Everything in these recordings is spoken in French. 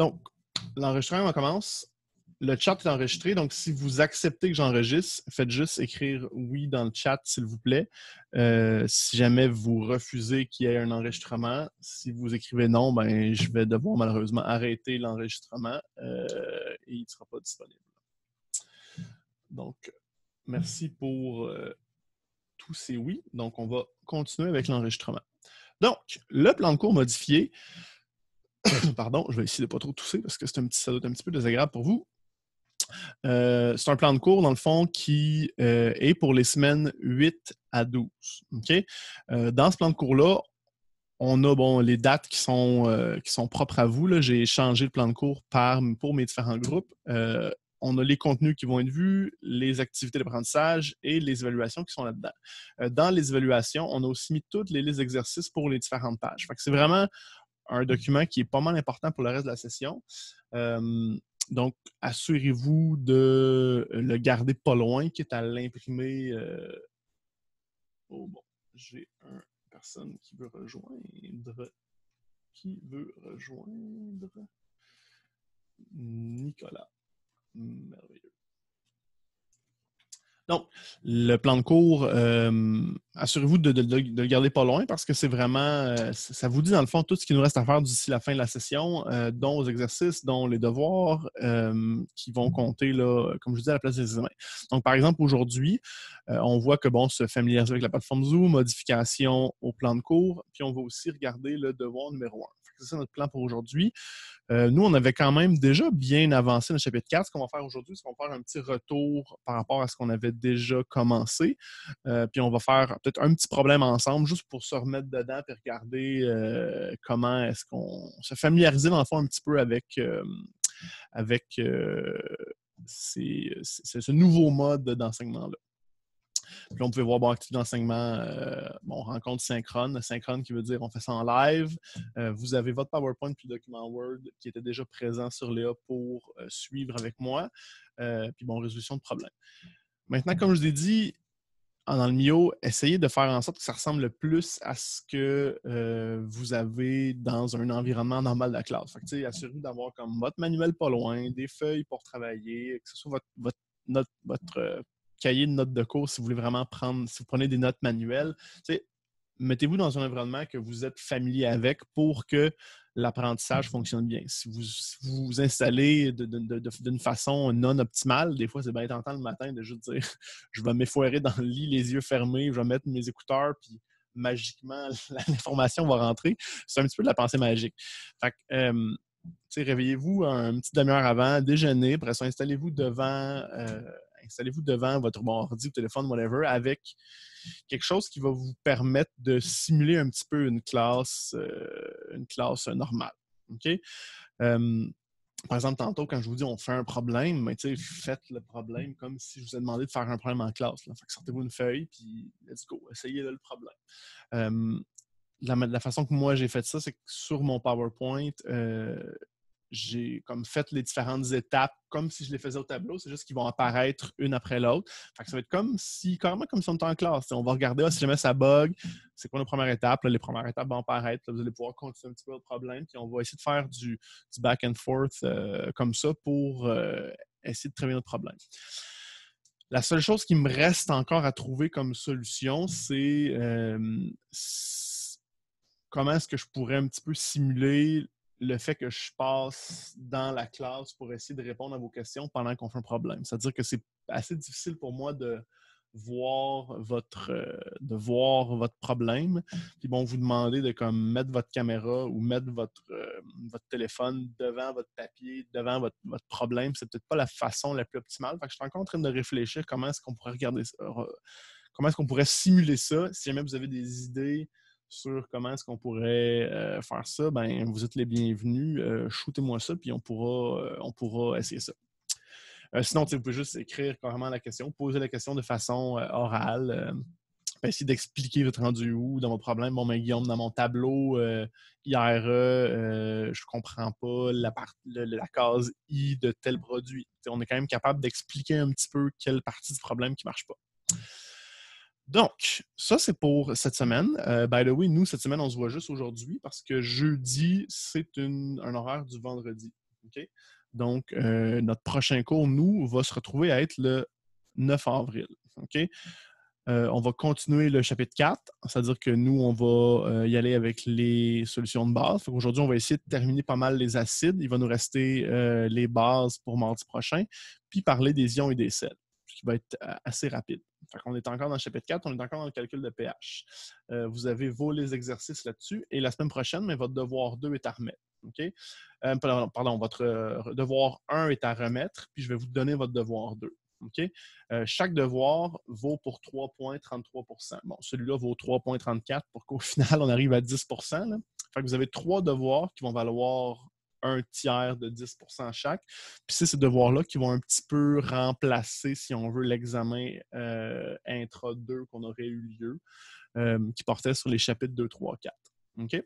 Donc, l'enregistrement commence. Le chat est enregistré, donc si vous acceptez que j'enregistre, faites juste écrire oui dans le chat, s'il vous plaît. Si jamais vous refusez qu'il y ait un enregistrement, si vous écrivez non, ben, je vais devoir malheureusement arrêter l'enregistrement et il ne sera pas disponible. Donc, merci pour tous ces oui. Donc, on va continuer avec l'enregistrement. Donc, le plan de cours modifié, pardon, je vais essayer de ne pas trop tousser parce que ça doit être un petit peu désagréable pour vous. C'est un plan de cours, dans le fond, qui est pour les semaines 8 à 12. Okay? Dans ce plan de cours-là, on a les dates qui sont propres à vous. Là. J'ai changé le plan de cours pour mes différents groupes. On a les contenus qui vont être vus, les activités d'apprentissage et les évaluations qui sont là-dedans. Dans les évaluations, on a aussi mis toutes les listes d'exercices pour les différentes pages. Fait que c'est vraiment un document qui est pas mal important pour le reste de la session. Donc, assurez-vous de le garder pas loin, quitte à l'imprimer. Oh bon, j'ai une personne qui veut rejoindre. Nicolas. Merveilleux. Donc, le plan de cours, assurez-vous de le garder pas loin parce que c'est vraiment, ça vous dit dans le fond tout ce qu'il nous reste à faire d'ici la fin de la session, dont aux exercices, dont les devoirs qui vont compter, là, comme je vous dis, à la place des examens. Donc, par exemple, aujourd'hui, on voit que se familiariser avec la plateforme Zoom, modification au plan de cours, puis on va aussi regarder le devoir numéro 1. C'est ça notre plan pour aujourd'hui. Nous, on avait quand même déjà bien avancé dans le chapitre 4. Ce qu'on va faire aujourd'hui, c'est qu'on va faire un petit retour par rapport à ce qu'on avait déjà commencé. Puis on va faire peut-être un petit problème ensemble, juste pour se remettre dedans et regarder comment est-ce qu'on se familiariser dans le fond un petit peu avec ce nouveau mode d'enseignement-là. Puis là, on pouvait voir activité d'enseignement, rencontre synchrone. Synchrone qui veut dire on fait ça en live. Vous avez votre PowerPoint puis le document Word qui était déjà présent sur Léa pour suivre avec moi. Puis résolution de problème. Maintenant, comme je vous ai dit, dans le MIO, essayez de faire en sorte que ça ressemble le plus à ce que vous avez dans un environnement normal de la classe. Fait que, assurez-vous d'avoir comme votre manuel pas loin, des feuilles pour travailler, que ce soit votre cahier de notes de cours si vous voulez vraiment si vous prenez des notes manuelles. Mettez-vous dans un environnement que vous êtes familier avec pour que l'apprentissage fonctionne bien. Si vous vous installez d'une façon non optimale, des fois, c'est bien tentant le matin de juste dire « je vais m'effoirer dans le lit, les yeux fermés, je vais mettre mes écouteurs, puis magiquement, l'information va rentrer. » C'est un petit peu de la pensée magique. Fait que, réveillez-vous un petit demi-heure avant, déjeunez, après ça, installez-vous devant votre ordi ou téléphone, whatever, avec quelque chose qui va vous permettre de simuler un petit peu une classe normale. OK? Par exemple, tantôt, quand je vous dis on fait un problème, faites le problème comme si je vous ai demandé de faire un problème en classe. Là. Fait que sortez-vous une feuille, puis let's go, essayez le problème. La façon que moi j'ai fait ça, c'est que sur mon PowerPoint, j'ai comme fait les différentes étapes comme si je les faisais au tableau. C'est juste qu'ils vont apparaître une après l'autre. Fait que ça va être carrément comme si on était en classe. On va regarder si jamais ça bug, c'est quoi nos premières étapes. Là, les premières étapes vont apparaître. Là, vous allez pouvoir continuer un petit peu le problème. Puis on va essayer de faire du back and forth comme ça pour essayer de travailler notre problème. La seule chose qui me reste encore à trouver comme solution, c'est comment est-ce que je pourrais un petit peu simuler le fait que je passe dans la classe pour essayer de répondre à vos questions pendant qu'on fait un problème. C'est-à-dire que c'est assez difficile pour moi de voir votre problème. Puis vous demandez de mettre votre caméra ou mettre votre téléphone devant votre papier, devant votre problème. C'est peut-être pas la façon la plus optimale. Fait que je suis encore en train de réfléchir comment est-ce qu'on pourrait regarder ça, comment est-ce qu'on pourrait simuler ça. Si jamais vous avez des idées sur comment est-ce qu'on pourrait faire ça, vous êtes les bienvenus. Shootez-moi ça, puis on pourra essayer ça. Sinon, vous pouvez juste écrire carrément la question, poser la question de façon orale, essayer d'expliquer votre rendu où dans votre problème. Guillaume, dans mon tableau IRE, je comprends pas la case I de tel produit. On est quand même capable d'expliquer un petit peu quelle partie du problème qui ne marche pas. Donc, ça, c'est pour cette semaine. By the way, nous, cette semaine, on se voit juste aujourd'hui parce que jeudi, c'est un horaire du vendredi. OK? Donc, notre prochain cours, nous, va se retrouver à être le 9 avril. OK? On va continuer le chapitre 4, c'est-à-dire que nous, on va y aller avec les solutions de base. Aujourd'hui, on va essayer de terminer pas mal les acides. Il va nous rester les bases pour mardi prochain, puis parler des ions et des sels, ce qui va être assez rapide. On est encore dans le chapitre 4, on est encore dans le calcul de pH. Vous avez les exercices là-dessus, et la semaine prochaine, mais votre devoir 2 est à remettre. OK? Pardon, votre devoir 1 est à remettre, puis je vais vous donner votre devoir 2. OK? Chaque devoir vaut pour 3,33 %. Bon, celui-là vaut 3,34 pour qu'au final, on arrive à 10 là. Fait que vous avez 3 devoirs qui vont valoir un tiers de 10 chaque. Puis c'est ces devoirs-là qui vont un petit peu remplacer, si on veut, l'examen intra 2 qu'on aurait eu lieu, qui portait sur les chapitres 2, 3, 4. OK?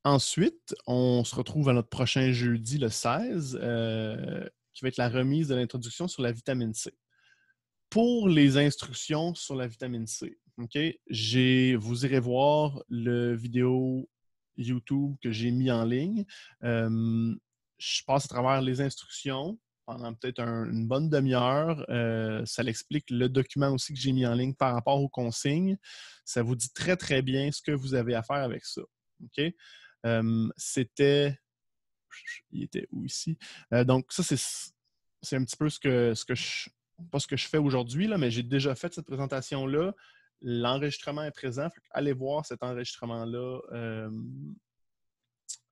Ensuite, on se retrouve à notre prochain jeudi, le 16, qui va être la remise de l'introduction sur la vitamine C. Pour les instructions sur la vitamine C, OK, vous irez voir le vidéo YouTube que j'ai mis en ligne. Je passe à travers les instructions pendant peut-être une bonne demi-heure. Ça l'explique, le document aussi que j'ai mis en ligne par rapport aux consignes. Ça vous dit très, très bien ce que vous avez à faire avec ça. OK? Il était où ici? Donc, ça, c'est un petit peu pas ce que je fais aujourd'hui, là, mais j'ai déjà fait cette présentation-là. L'enregistrement est présent. Allez voir cet enregistrement-là.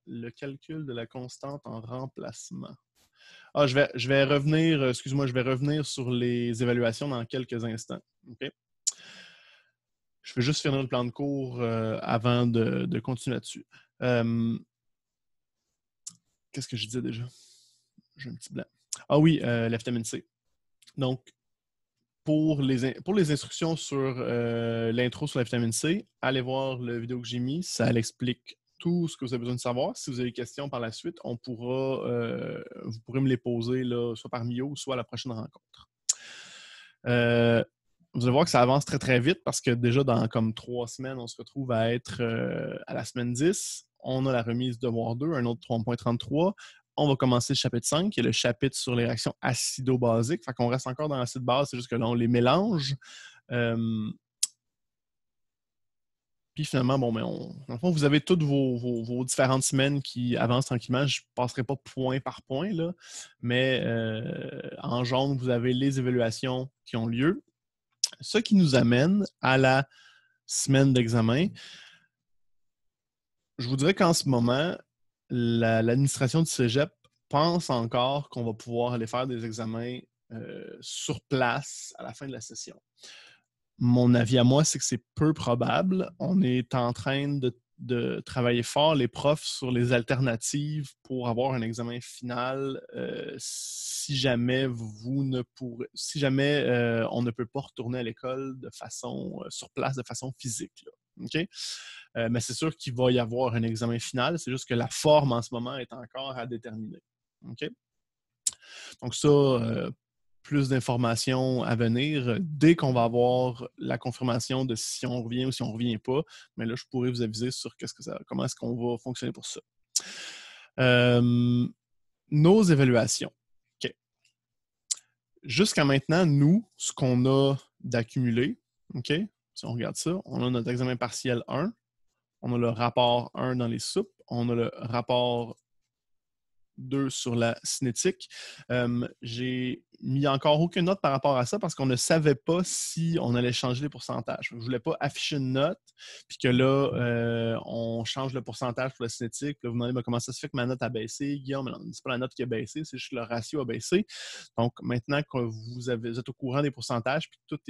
Le calcul de la constante en remplacement. Ah, je vais revenir, excuse-moi, je vais revenir sur les évaluations dans quelques instants. OK? Je vais juste finir le plan de cours avant de continuer là-dessus. Qu'est-ce que je disais déjà? J'ai un petit blanc. Ah oui, la vitamine C. Donc, pour les instructions sur l'intro sur la vitamine C, allez voir la vidéo que j'ai mise. Ça l'explique tout ce que vous avez besoin de savoir. Si vous avez des questions par la suite, vous pourrez me les poser là, soit par Mio, soit à la prochaine rencontre. Vous allez voir que ça avance très, très vite parce que déjà dans comme 3 semaines, on se retrouve à être à la semaine 10. On a la remise devoir 2, un autre 3,33. On va commencer le chapitre 5, qui est le chapitre sur les réactions acido-basiques. Fait qu'on reste encore dans l'acide base, c'est juste que là, on les mélange. Puis finalement, bon, mais dans le fond, vous avez toutes vos différentes semaines qui avancent tranquillement. Je ne passerai pas point par point, là, mais en jaune, vous avez les évaluations qui ont lieu. Ce qui nous amène à la semaine d'examen. Je vous dirais qu'en ce moment, l'administration du cégep pense encore qu'on va pouvoir aller faire des examens sur place à la fin de la session. Mon avis à moi, c'est que c'est peu probable. On est en train de travailler fort, les profs, sur les alternatives pour avoir un examen final si jamais on ne peut pas retourner à l'école de façon sur place, de façon physique. Là. OK? Mais c'est sûr qu'il va y avoir un examen final. C'est juste que la forme en ce moment est encore à déterminer. OK? Donc ça, plus d'informations à venir dès qu'on va avoir la confirmation de si on revient ou si on ne revient pas. Mais là, je pourrais vous aviser sur comment est-ce qu'on va fonctionner pour ça. Nos évaluations. OK. Jusqu'à maintenant, nous, ce qu'on a d'accumulé, OK? Si on regarde ça, on a notre examen partiel 1, on a le rapport 1 dans les soupes, on a le rapport 2 sur la cinétique. J'ai mis encore aucune note par rapport à ça parce qu'on ne savait pas si on allait changer les pourcentages. Je ne voulais pas afficher une note, puis que là, on change le pourcentage pour la cinétique. Puis là, vous me demandez comment ça se fait que ma note a baissé. Guillaume, non, c'est pas la note qui a baissé, c'est juste le ratio a baissé. Donc, maintenant que vous êtes au courant des pourcentages, puis que tout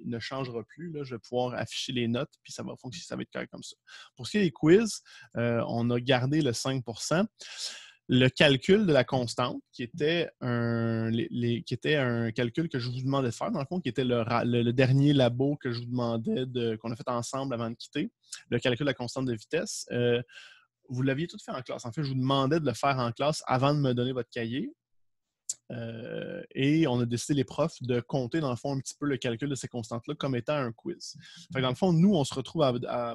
ne changera plus, là, je vais pouvoir afficher les notes, puis ça va fonctionner, ça va être correct comme ça. Pour ce qui est des quiz, on a gardé le 5 %. Le calcul de la constante, qui était un calcul que je vous demandais de faire, dans le fond, qui était le dernier labo que je vous demandais qu'on a fait ensemble avant de quitter, le calcul de la constante de vitesse. Vous l'aviez tout fait en classe. En fait, je vous demandais de le faire en classe avant de me donner votre cahier. Et on a décidé, les profs, de compter, dans le fond, un petit peu le calcul de ces constantes-là comme étant un quiz. Fait que dans le fond, nous, on se retrouve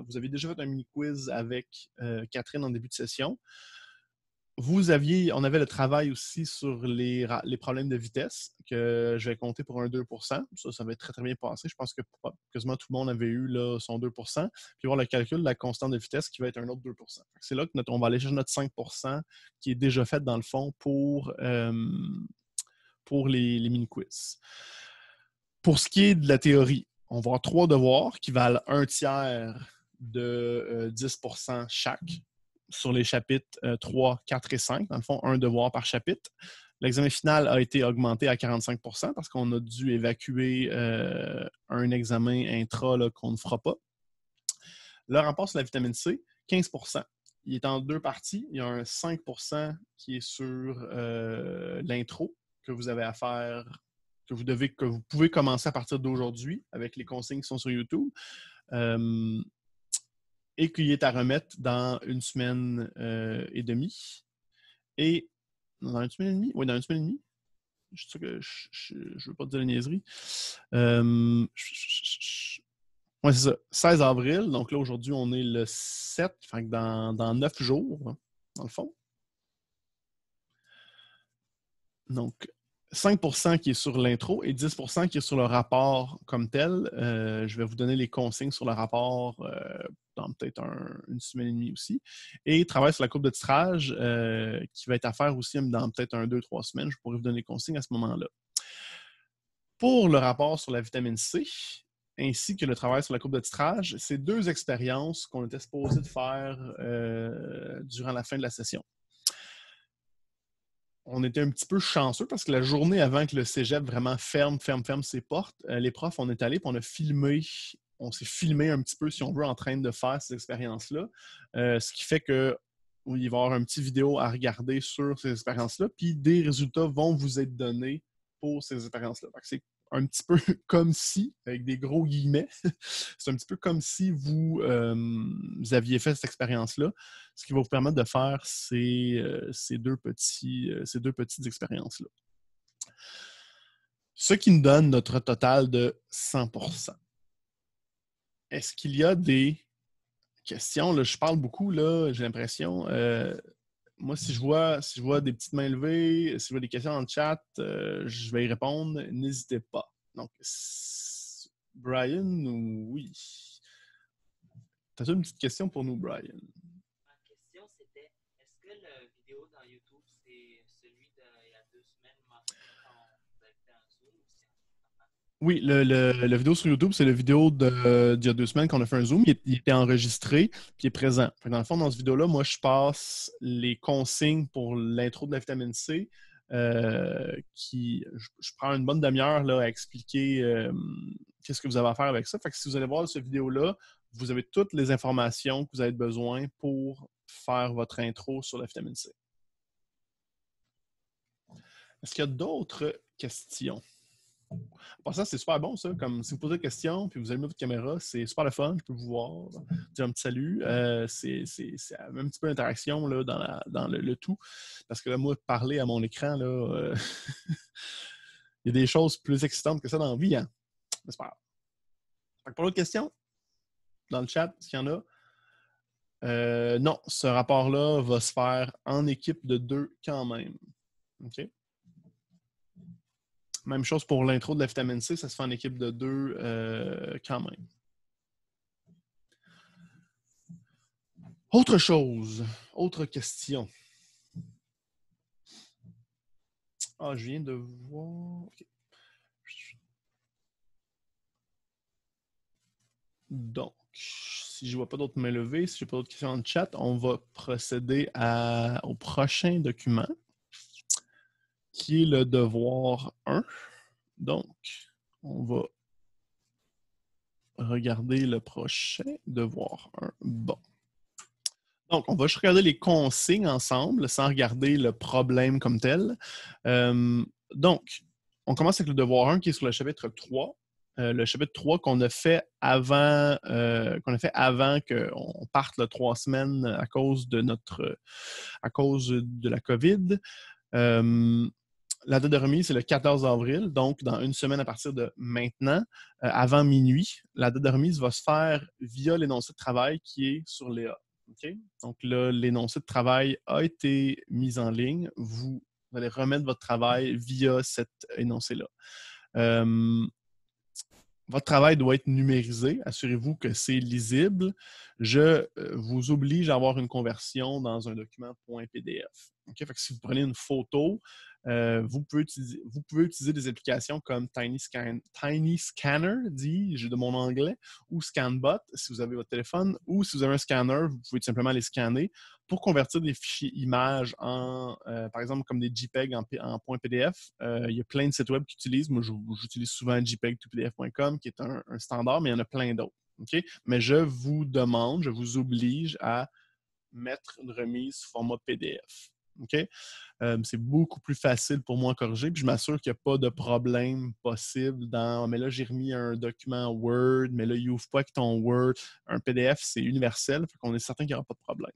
vous avez déjà fait un mini-quiz avec Catherine en début de session. On avait le travail aussi sur les problèmes de vitesse, que je vais compter pour un 2%. Ça va être très, très bien passé. Je pense que quasiment tout le monde avait eu là, son 2%. Puis voir le calcul de la constante de vitesse qui va être un autre 2%. C'est là qu'on va aller chercher notre 5% qui est déjà fait dans le fond pour les mini-quiz. Pour ce qui est de la théorie, on va avoir 3 devoirs qui valent un tiers de 10% chaque sur les chapitres 3, 4 et 5. Dans le fond, un devoir par chapitre. L'examen final a été augmenté à 45% parce qu'on a dû évacuer un examen intra qu'on ne fera pas. Le rapport sur la vitamine C, 15%. Il est en 2 parties. Il y a un 5% qui est sur l'intro que vous avez à faire, que vous pouvez commencer à partir d'aujourd'hui avec les consignes qui sont sur YouTube. Et qu'il est à remettre dans 1 semaine et demie. Et dans 1 semaine et demie? Oui, dans 1 semaine et demie. Je ne veux pas te dire la niaiserie. Oui, c'est ça. 16 avril. Donc là, aujourd'hui, on est le 7. Fait que dans 9 jours, dans le fond. Donc, 5% qui est sur l'intro et 10% qui est sur le rapport comme tel. Je vais vous donner les consignes sur le rapport dans peut-être 1 semaine et demie aussi. Et travail sur la courbe de titrage qui va être à faire aussi dans peut-être 2-3 semaines. Je pourrais vous donner les consignes à ce moment-là. Pour le rapport sur la vitamine C, ainsi que le travail sur la courbe de titrage, c'est 2 expériences qu'on était supposé de faire durant la fin de la session. On était un petit peu chanceux parce que la journée avant que le cégep vraiment ferme ses portes, les profs, on est allés et on s'est filmé un petit peu, si on veut, en train de faire ces expériences-là. Ce qui fait que il va y avoir un petit vidéo à regarder sur ces expériences-là, puis des résultats vont vous être donnés pour ces expériences-là. C'est un petit peu comme si, avec des gros guillemets, c'est un petit peu comme si vous aviez fait cette expérience-là, ce qui va vous permettre de faire ces deux petites expériences-là. Ce qui nous donne notre total de 100%. Est-ce qu'il y a des questions? Là, je parle beaucoup, là, j'ai l'impression. Moi, si je vois des petites mains levées, si je vois des questions dans le chat, je vais y répondre. N'hésitez pas. Donc, Brian, oui. T'as une petite question pour nous, Brian? Ma question, c'était, est-ce que la vidéo dans YouTube, c'est celui d'il y a 2 semaines mentionné quand vous avez fait un Zoom aussi? Oui, la vidéo sur YouTube, c'est la vidéo d'il y a 2 semaines qu'on a fait un Zoom. Il était enregistré, puis il est présent. Dans le fond, dans cette vidéo-là, moi, je passe les consignes pour l'intro de la vitamine C. Je prends une bonne demi-heure là, à expliquer qu'est-ce que vous avez à faire avec ça. Fait que si vous allez voir cette vidéo-là, vous avez toutes les informations que vous avez besoin pour faire votre intro sur la vitamine C. Est-ce qu'il y a d'autres questions? Pour ça, c'est super bon, ça. Comme si vous posez une question, puis vous allumez votre caméra, c'est super le fun. Je peux vous voir, dire un petit salut. C'est un petit peu d'interaction là, dans le tout. Parce que là, moi, parler à mon écran, là, il y a des choses plus excitantes que ça dans la vie. Hein? J'espère. Pour l'autre question, dans le chat, s'il y en a. Non, ce rapport-là va se faire en équipe de 2 quand même. OK? Même chose pour l'intro de la vitamine C, ça se fait en équipe de 2 quand même. Autre chose, autre question. Ah, je viens de voir. Okay. Donc, si je ne vois pas d'autres mains levées, si je n'ai pas d'autres questions en chat, on va procéder au prochain document, qui est le devoir 1. Donc, on va regarder le prochain devoir 1. Bon. Donc, on va juste regarder les consignes ensemble, sans regarder le problème comme tel. Donc, on commence avec le devoir 1 qui est sur le chapitre 3. Le chapitre 3 qu'on a fait avant qu'on parte le 3 semaines à cause de la COVID. la date de remise, c'est le 14 avril, donc dans une semaine à partir de maintenant, avant minuit. La date de remise va se faire via l'énoncé de travail qui est sur Léa. Okay? Donc là, l'énoncé de travail a été mis en ligne. Vous allez remettre votre travail via cet énoncé-là. Votre travail doit être numérisé. Assurez-vous que c'est lisible. Je vous oblige à avoir une conversion dans un document .pdf. Okay? Fait que si vous prenez une photo, vous pouvez utiliser des applications comme Tiny Scanner, dis-je de mon anglais, ou ScanBot si vous avez votre téléphone, ou si vous avez un scanner, vous pouvez tout simplement les scanner pour convertir des fichiers images en, par exemple, comme des JPEG en .pdf. Il y a plein de sites web qui utilisent. Moi, j'utilise souvent jpeg-to-pdf.com, qui est un standard, mais il y en a plein d'autres. Okay? Mais je vous demande, je vous oblige à mettre une remise sous format PDF. Okay? C'est beaucoup plus facile pour moi à corriger, puis je m'assure qu'il n'y a pas de problème possible dans mais là, j'ai remis un document Word, mais là, il n'ouvre pas avec ton Word. Un PDF, c'est universel, fait qu'on est certain qu'il n'y aura pas de problème.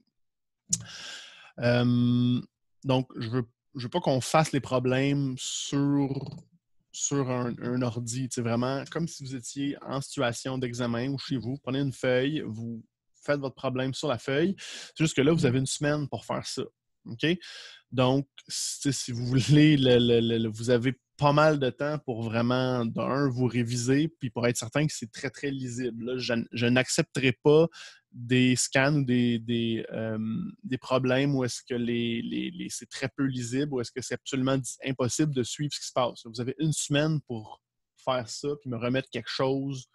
Donc, je veux pas qu'on fasse les problèmes sur un ordi. C'est vraiment comme si vous étiez en situation d'examen ou chez vous. Vous prenez une feuille, vous faites votre problème sur la feuille. C'est juste que là, vous avez une semaine pour faire ça. OK? Donc, si vous voulez, vous avez pas mal de temps pour vraiment, vous réviser, puis pour être certain que c'est très, très lisible. Là, je n'accepterai pas des scans ou des problèmes où est-ce que c'est très peu lisible ou est-ce que c'est absolument impossible de suivre ce qui se passe. Vous avez une semaine pour faire ça puis me remettre quelque chose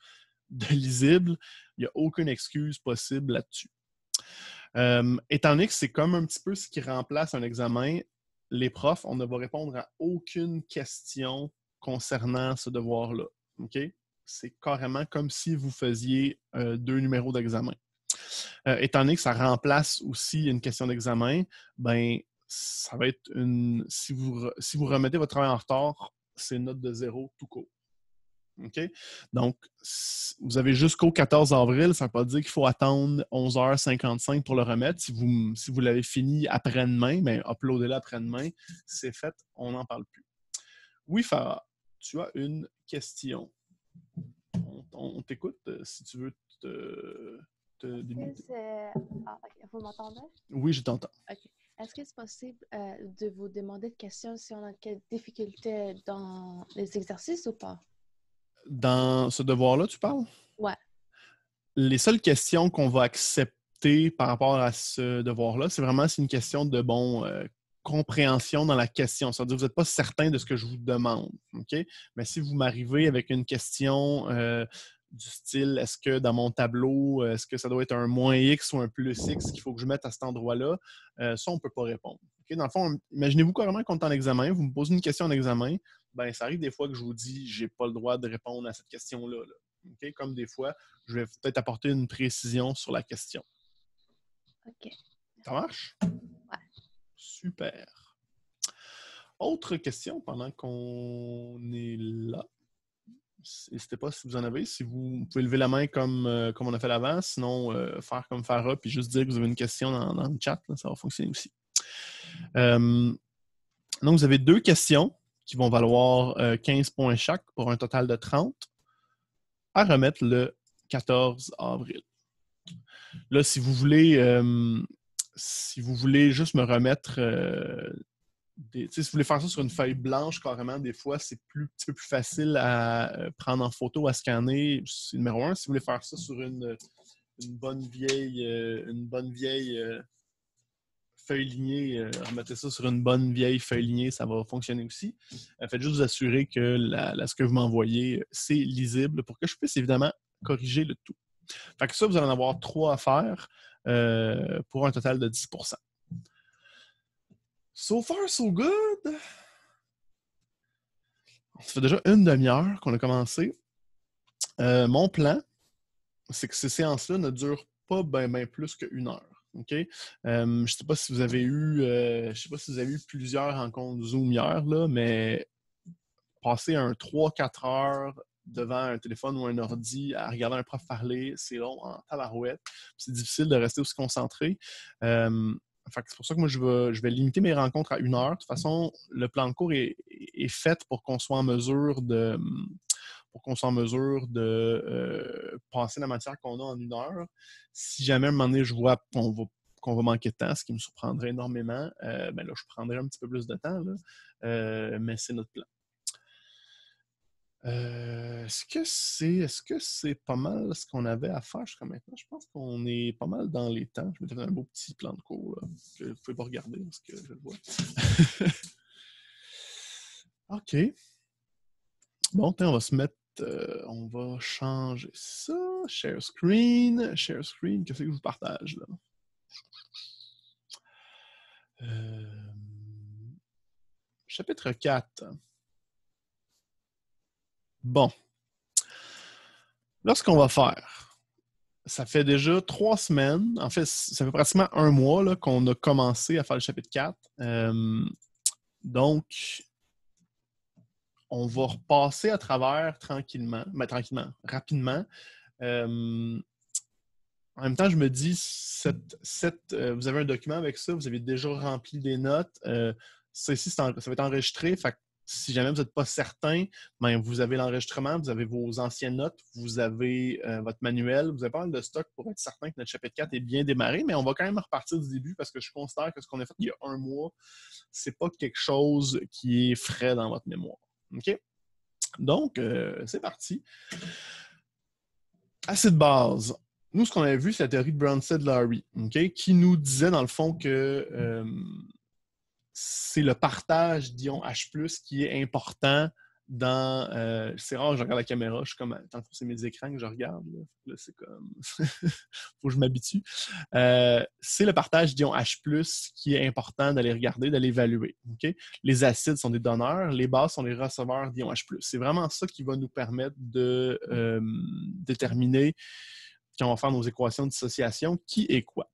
de lisible. Il n'y a aucune excuse possible là-dessus. Étant donné que c'est comme un petit peu ce qui remplace un examen, les profs, on ne va répondre à aucune question concernant ce devoir-là. Okay? C'est carrément comme si vous faisiez 2 numéros d'examen. Étant donné que ça remplace aussi une question d'examen, ben ça va être si vous remettez votre travail en retard, c'est une note de 0 tout court. OK? Donc, vous avez jusqu'au 14 avril, ça ne veut pas dire qu'il faut attendre 11h55 pour le remettre. Si vous l'avez fini après-demain, bien, uploadez-le après-demain. C'est fait, on n'en parle plus. Oui, Farah, tu as une question. On t'écoute si tu veux te débuter. OK. Vous m'entendez? Oui, je t'entends. OK. Est-ce que c'est possible de vous demander de questions si on a quelques difficultés dans les exercices ou pas? Dans ce devoir-là, tu parles? Ouais. Les seules questions qu'on va accepter par rapport à ce devoir-là, c'est vraiment une question de compréhension dans la question. C'est-à-dire que vous n'êtes pas certain de ce que je vous demande. Okay? Mais si vous m'arrivez avec une question du style est-ce que dans mon tableau, est-ce que ça doit être un moins X ou un plus X qu'il faut que je mette à cet endroit-là, ça, on ne peut pas répondre. Okay? Dans le fond, imaginez-vous carrément qu'on est en examen, vous me posez une question en examen, ben ça arrive des fois que je vous dis je n'ai pas le droit de répondre à cette question-là. Là. Okay? Comme des fois, je vais peut-être apporter une précision sur la question. OK. Ça marche? Ouais. Super. Autre question pendant qu'on est là. N'hésitez pas si vous en avez. Si vous pouvez lever la main comme on a fait avant, sinon faire comme Farah puis juste dire que vous avez une question dans le chat, là, ça va fonctionner aussi. Donc, vous avez 2 questions qui vont valoir 15 points chaque pour un total de 30 à remettre le 14 avril. Là, si vous voulez juste me remettre si vous voulez faire ça sur une feuille blanche, carrément, des fois, c'est un petit peu plus facile à prendre en photo, à scanner. C'est numéro 1. Si vous voulez faire ça sur une bonne vieille feuille lignée, remettez ça sur une bonne vieille feuille lignée, ça va fonctionner aussi. Faites juste vous assurer que ce que vous m'envoyez, c'est lisible pour que je puisse évidemment corriger le tout. Fait que ça, vous allez en avoir 3 à faire pour un total de 10%. So far, so good! Ça fait déjà une demi-heure qu'on a commencé. Mon plan, c'est que ces séances-là ne durent pas bien plus qu'une heure. Okay? Je ne sais pas si vous avez eu plusieurs rencontres Zoom hier, là, mais passer 3-4 heures devant un téléphone ou un ordi à regarder un prof parler, c'est long en tabarouette. C'est difficile de rester aussi concentré. Fait que c'est pour ça que moi, je vais limiter mes rencontres à 1 heure. De toute façon, le plan de cours est fait pour qu'on soit en mesure de passer la matière qu'on a en 1 heure. Si jamais à un moment donné, je vois qu'on va manquer de temps, ce qui me surprendrait énormément, ben là, je prendrai un petit peu plus de temps, là. Mais c'est notre plan. Est-ce que c'est pas mal ce qu'on avait à faire jusqu'à maintenant? Je pense qu'on est pas mal dans les temps. Je m'étais fait un beau petit plan de cours, là, que vous ne pouvez pas regarder parce que je le vois. OK. Bon, on va se mettre... on va changer ça. Share screen. Share screen. Qu'est-ce que je vous partage, là? Chapitre 4. Bon. Là, ce qu'on va faire, ça fait déjà 3 semaines, en fait, ça fait pratiquement 1 mois là, qu'on a commencé à faire le chapitre 4. Donc, on va repasser à travers tranquillement, rapidement. En même temps, je me dis, vous avez un document avec ça, vous avez déjà rempli des notes. Ça ici, ça va être enregistré. Fait que si jamais vous n'êtes pas certain, ben, vous avez l'enregistrement, vous avez vos anciennes notes, vous avez votre manuel, vous avez pas mal de stock pour être certain que notre chapitre 4 est bien démarré, mais on va quand même repartir du début parce que je considère que ce qu'on a fait il y a 1 mois, c'est pas quelque chose qui est frais dans votre mémoire. OK? Donc, c'est parti. Assez de base. Nous, ce qu'on avait vu, c'est la théorie de Bronsted-Lowry, okay, qui nous disait, dans le fond, que c'est le partage d'ions H+, qui est important dans... c'est rare que je regarde la caméra, je suis comme... Tant que c'est mes écrans que je regarde, là c'est comme... faut que je m'habitue. C'est le partage d'ions H+, qui est important d'aller regarder, d'aller évaluer. Okay? Les acides sont des donneurs, les bases sont les receveurs d'ions H+. C'est vraiment ça qui va nous permettre de déterminer, quand on va faire nos équations de dissociation, qui est quoi.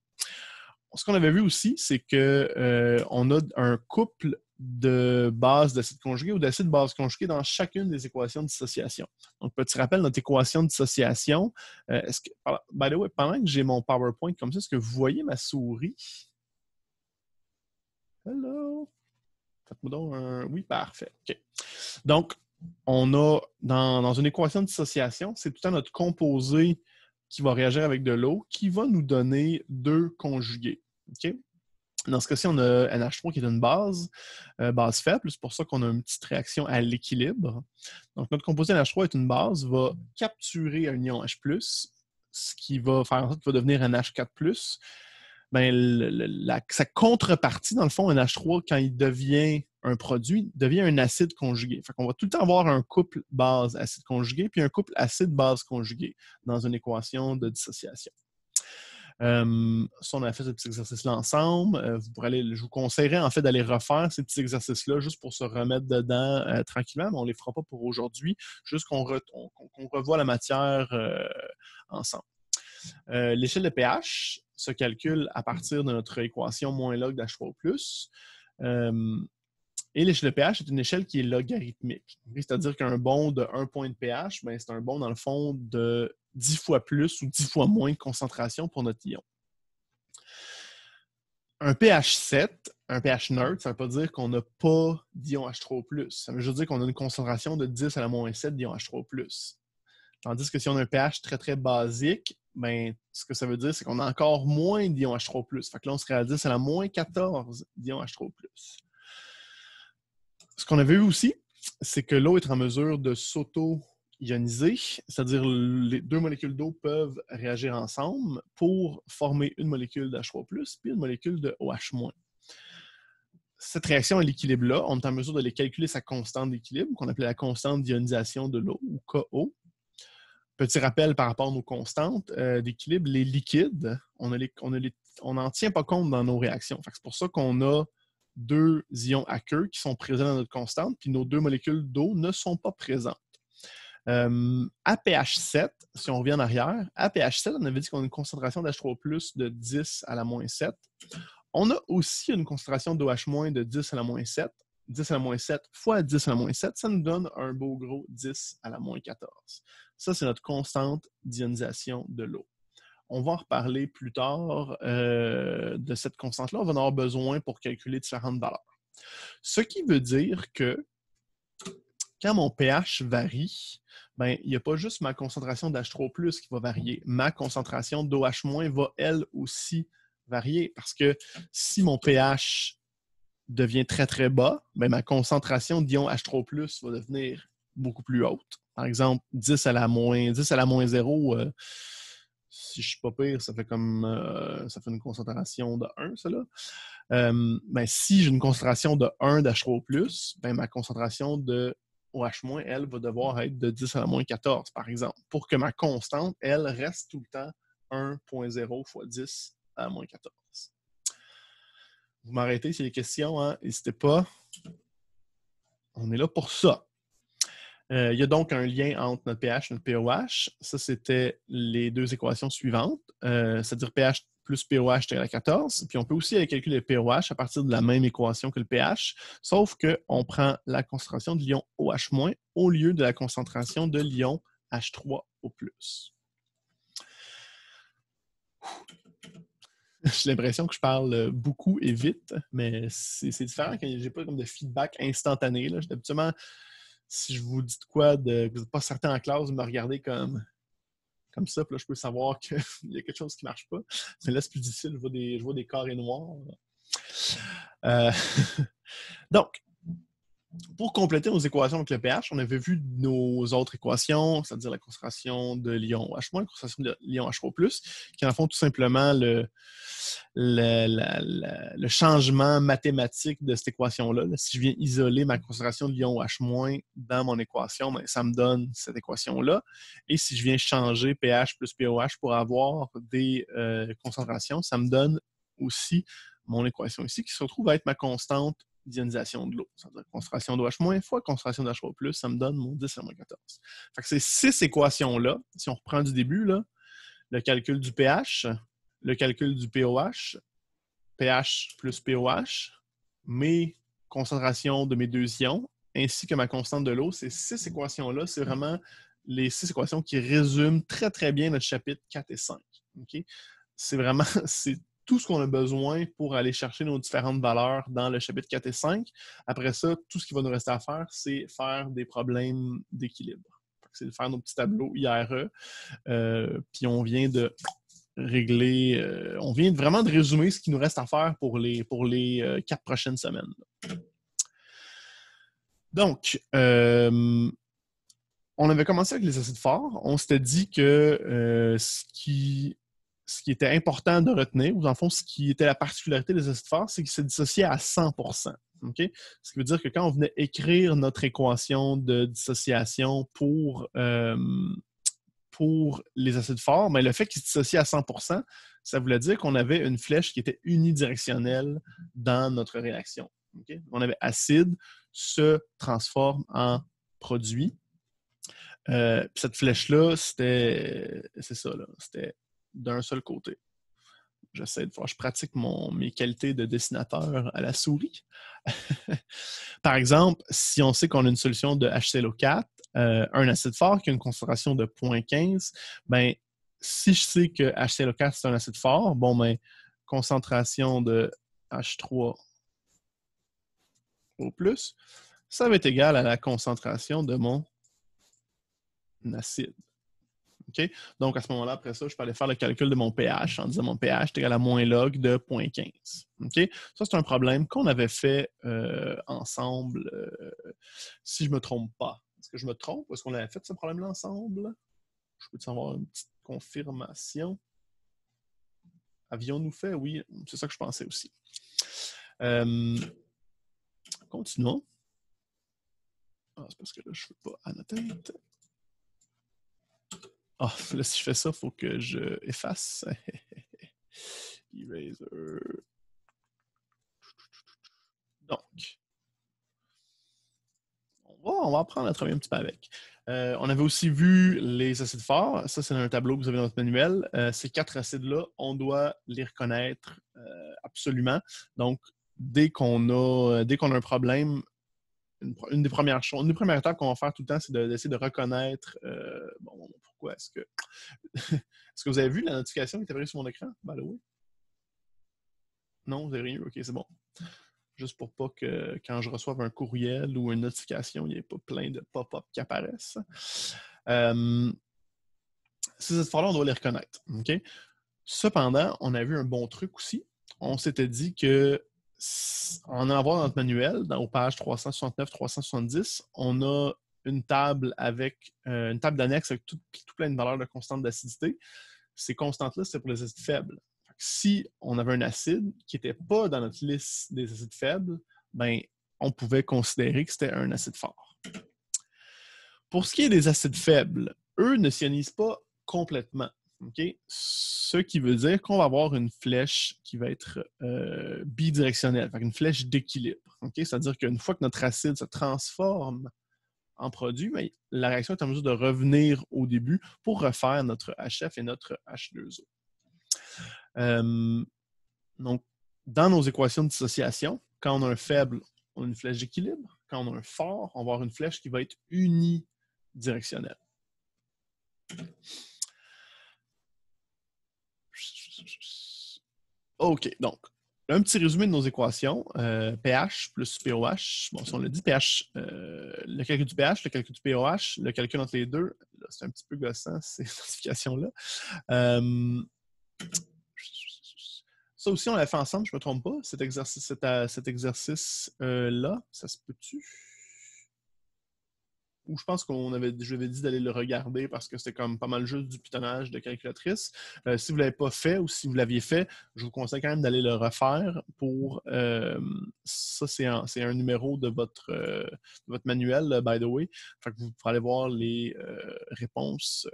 Ce qu'on avait vu aussi, c'est qu'on a un couple de bases d'acide conjugué ou d'acide base conjugué dans chacune des équations de dissociation. Donc, petit rappel, notre équation de dissociation, by the way, pendant que j'ai mon PowerPoint comme ça, est-ce que vous voyez ma souris? Hello! Faites-moi donc un... Oui, parfait. OK. Donc, on a dans une équation de dissociation, c'est tout le temps notre composé qui va réagir avec de l'eau, qui va nous donner 2 conjugués. Okay? Dans ce cas-ci, on a NH3 qui est une base faible. C'est pour ça qu'on a une petite réaction à l'équilibre. Donc, notre composé NH3 est une base, va capturer un ion H+, ce qui va faire en sorte qu'il va devenir NH4+. Ben, sa contrepartie, dans le fond, NH3, quand il devient un produit, devient un acide conjugué. Fait qu'on va tout le temps avoir un couple base-acide conjugué puis un couple acide-base conjugué dans une équation de dissociation. Si on a fait ce petit exercice-là ensemble, je vous conseillerais en fait d'aller refaire ces petits exercices-là juste pour se remettre dedans tranquillement, mais on ne les fera pas pour aujourd'hui, juste qu'on revoie la matière ensemble. L'échelle de pH se calcule à partir de notre équation moins log d'H3O+. Et l'échelle de pH est une échelle qui est logarithmique. C'est-à-dire qu'un bond de 1 point de pH, ben, c'est un bond, dans le fond, de 10 fois plus ou 10 fois moins de concentration pour notre ion. Un pH 7, un pH neutre, ça ne veut pas dire qu'on n'a pas d'ion H3O+. Ça veut juste dire qu'on a une concentration de 10 à la moins 7 d'ion H3O+. Tandis que si on a un pH très, très basique, ben, ce que ça veut dire, c'est qu'on a encore moins d'ion H3O+. Fait que là, on serait à 10 à la moins 14 d'ion H3O+. Ce qu'on avait vu aussi, c'est que l'eau est en mesure de s'auto-ioniser, c'est-à-dire les 2 molécules d'eau peuvent réagir ensemble pour former une molécule d'H3+, puis une molécule de OH-. Cette réaction à l'équilibre-là, on est en mesure de les calculer sa constante d'équilibre, qu'on appelait la constante d'ionisation de l'eau, ou KO. Petit rappel par rapport à nos constantes d'équilibre, les liquides, on n'en tient pas compte dans nos réactions. C'est pour ça qu'on a 2 ions aqueux qui sont présents dans notre constante, puis nos 2 molécules d'eau ne sont pas présentes. À pH 7, si on revient en arrière, à pH 7, on avait dit qu'on a une concentration d'H3+ de 10 à la moins 7. On a aussi une concentration d'OH- de 10 à la moins 7. 10 à la moins 7 fois 10 à la moins 7, ça nous donne un beau gros 10 à la moins 14. Ça, c'est notre constante d'ionisation de l'eau. on va en reparler plus tard de cette constante-là. On va en avoir besoin pour calculer différentes valeurs. Ce qui veut dire que quand mon pH varie, ben, il n'y a pas juste ma concentration d'H3+ qui va varier. Ma concentration d'OH- va, elle aussi, varier. Parce que si mon pH devient très, très bas, ben, ma concentration d'ion H3+ va devenir beaucoup plus haute. Par exemple, 10 à la moins 0, si je ne suis pas pire, ça fait une concentration de 1, ça là. Ben, si j'ai une concentration de 1 d'H3+, ben, ma concentration de OH-, elle, va devoir être de 10 à la moins 14, par exemple, pour que ma constante, elle, reste tout le temps 1,0 fois 10 à la moins 14. Vous m'arrêtez s'il y a des questions, hein? N'hésitez pas. On est là pour ça. Il y a donc un lien entre notre pH et notre pOH. Ça, c'était les deux équations suivantes, c'est-à-dire pH plus pOH égale à 14. Puis on peut aussi aller calculer le pOH à partir de la même équation que le pH, sauf qu'on prend la concentration de l'ion OH- au lieu de la concentration de l'ion H3O+. J'ai l'impression que je parle beaucoup et vite, mais c'est différent quand j'ai pas comme de feedback instantané. Là. Habituellement, si je vous dis de quoi, que vous n'êtes pas certain en classe, vous me regardez comme ça, puis là, je peux savoir qu'il y a quelque chose qui ne marche pas. Mais là, c'est plus difficile, je vois des carrés noirs. Donc, pour compléter nos équations avec le pH, on avait vu nos autres équations, c'est-à-dire la concentration de l'ion OH-, la concentration de l'ion H3+, qui en font tout simplement le changement mathématique de cette équation-là. Là, si je viens isoler ma concentration de l'ion OH- dans mon équation, ben, ça me donne cette équation-là. Et si je viens changer pH plus pOH pour avoir des concentrations, ça me donne aussi mon équation ici, qui se retrouve à être ma constante d'ionisation de l'eau. C'est-à-dire concentration d'OH- fois concentration d'H3+, ça me donne mon 10 à moins 14. Fait que ces 6 équations-là, si on reprend du début, là, le calcul du pH, le calcul du pOH, pH plus pOH, mes concentrations de mes deux ions, ainsi que ma constante de l'eau, ces 6 équations-là, c'est vraiment les 6 équations qui résument très, très bien notre chapitre 4 et 5. Okay? C'est vraiment tout ce qu'on a besoin pour aller chercher nos différentes valeurs dans le chapitre 4 et 5. Après ça, tout ce qui va nous rester à faire, c'est faire des problèmes d'équilibre. C'est de faire nos petits tableaux IRE. Puis on vient de régler, on vient vraiment de résumer ce qui nous reste à faire pour les 4 prochaines semaines. Donc, on avait commencé avec les acides forts. On s'était dit que ce qui était important de retenir, ou dans le fond, ce qui était la particularité des acides forts, c'est qu'ils se dissociaient à 100%. Okay? Ce qui veut dire que quand on venait écrire notre équation de dissociation pour les acides forts, mais le fait qu'ils se dissocient à 100%, ça voulait dire qu'on avait une flèche qui était unidirectionnelle dans notre réaction. Okay? On avait acide se transforme en produit. Cette flèche-là, c'est ça, là, c'était d'un seul côté. J'essaie de voir, je pratique mes qualités de dessinateur à la souris. Par exemple, si on sait qu'on a une solution de HClO4, un acide fort qui a une concentration de 0,15, ben, si je sais que HClO4 c'est un acide fort, bon, ben, concentration de H3O+, ça va être égal à la concentration de mon acide. Okay? Donc, à ce moment-là, après ça, je peux aller faire le calcul de mon pH en disant mon pH est égal à moins log de 0,15. Okay? Ça, c'est un problème qu'on avait fait ensemble, si je ne me trompe pas. Est-ce que je me trompe ou est-ce qu'on avait fait ce problème-là ensemble? Je peux avoir une petite confirmation. Avions-nous fait? Oui, c'est ça que je pensais aussi. Continuons. Ah, c'est parce que là, je ne veux pas annoter. Ah, là, si je fais ça, il faut que je efface. Eraser. Donc, on va apprendre à travailler un petit peu avec. On avait aussi vu les acides forts. Ça, c'est un tableau que vous avez dans votre manuel. Ces 4 acides-là, on doit les reconnaître absolument. Donc, dès qu'on a un problème une des premières choses, une des premières étapes qu'on va faire tout le temps, c'est d'essayer de reconnaître pourquoi est-ce que est-ce que vous avez vu la notification qui est apparue sur mon écran? By the way? Non, vous n'avez rien eu? OK, c'est bon. Juste pour pas que quand je reçoive un courriel ou une notification, il n'y ait pas plein de pop-up qui apparaissent. Ces efforts-là, on doit les reconnaître. Okay? Cependant, on a vu un bon truc aussi. On s'était dit que en allant voir dans notre manuel, aux pages 369-370, on a une table avec une table d'annexe avec tout plein de valeurs de constantes d'acidité. Ces constantes-là, c'est pour les acides faibles. Si on avait un acide qui n'était pas dans notre liste des acides faibles, ben, on pouvait considérer que c'était un acide fort. Pour ce qui est des acides faibles, eux ne s'ionisent pas complètement. Okay? Ce qui veut dire qu'on va avoir une flèche qui va être bidirectionnelle, une flèche d'équilibre. Okay? C'est-à-dire qu'une fois que notre acide se transforme en produit, mais la réaction est en mesure de revenir au début pour refaire notre HF et notre H2O. Donc, dans nos équations de dissociation, quand on a un faible, on a une flèche d'équilibre. Quand on a un fort, on va avoir une flèche qui va être unidirectionnelle. OK, donc, un petit résumé de nos équations. pH plus pOH. Bon, si on le dit, pH, le calcul du pH, le calcul du pOH, le calcul entre les deux, c'est un petit peu gossant, ces notifications-là. Ça aussi, on l'a fait ensemble, je ne me trompe pas, cet exercice-là, ça se peut-tu? Ou je pense je l'avais dit d'aller le regarder parce que c'était comme pas mal juste du pitonnage de calculatrice. Si vous ne l'avez pas fait ou si vous l'aviez fait, je vous conseille quand même d'aller le refaire pour... ça, c'est un numéro de votre manuel, by the way. Fait que vous pourrez aller voir les réponses...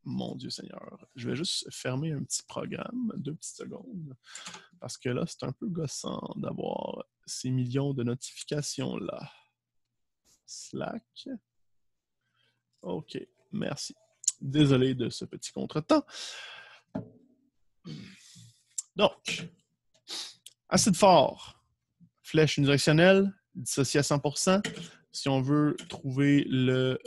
Mon Dieu Seigneur, je vais juste fermer un petit programme, 2 petites secondes, parce que là, c'est un peu gossant d'avoir ces millions de notifications-là. Slack. OK, merci. Désolé de ce petit contretemps. Donc, acide fort, flèche unidirectionnelle, dissocié à 100%. Si on veut trouver le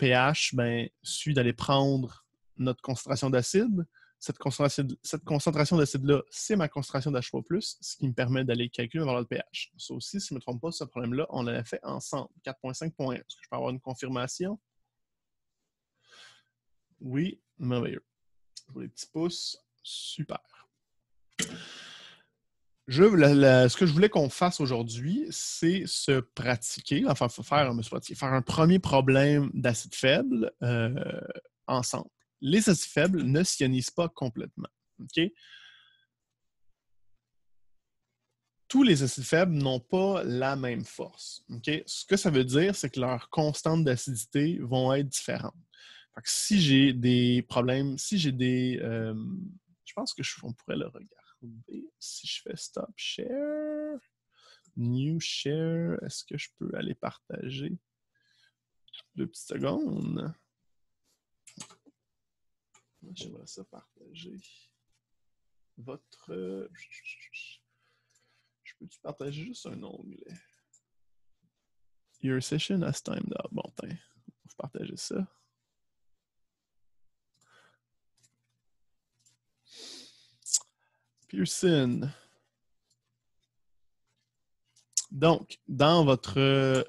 pH, ben, il suffit d'aller prendre notre concentration d'acide. Cette concentration d'acide-là, c'est ma concentration d'H3+, ce qui me permet d'aller calculer ma valeur de pH. Ça aussi, si je ne me trompe pas, ce problème-là, on l'a fait ensemble. 4.5.1. Est-ce que je peux avoir une confirmation? Oui, merveilleux. Je vois les petits pouces. Super. Ce que je voulais qu'on fasse aujourd'hui, c'est se pratiquer, enfin, faire un premier problème d'acide faible ensemble. Les acides faibles ne s'ionisent pas complètement. Okay? Tous les acides faibles n'ont pas la même force. Okay? Ce que ça veut dire, c'est que leurs constantes d'acidité vont être différentes. Fait que si j'ai des problèmes, si j'ai des... je pense qu'on pourrait le regarder. Si je fais stop share, new share, est-ce que je peux aller partager? 2 petites secondes. J'aimerais ça partager votre... Je peux-tu partager juste un onglet? Your session has timed out. Bon, on va partager ça. Pearson. Donc, dans votre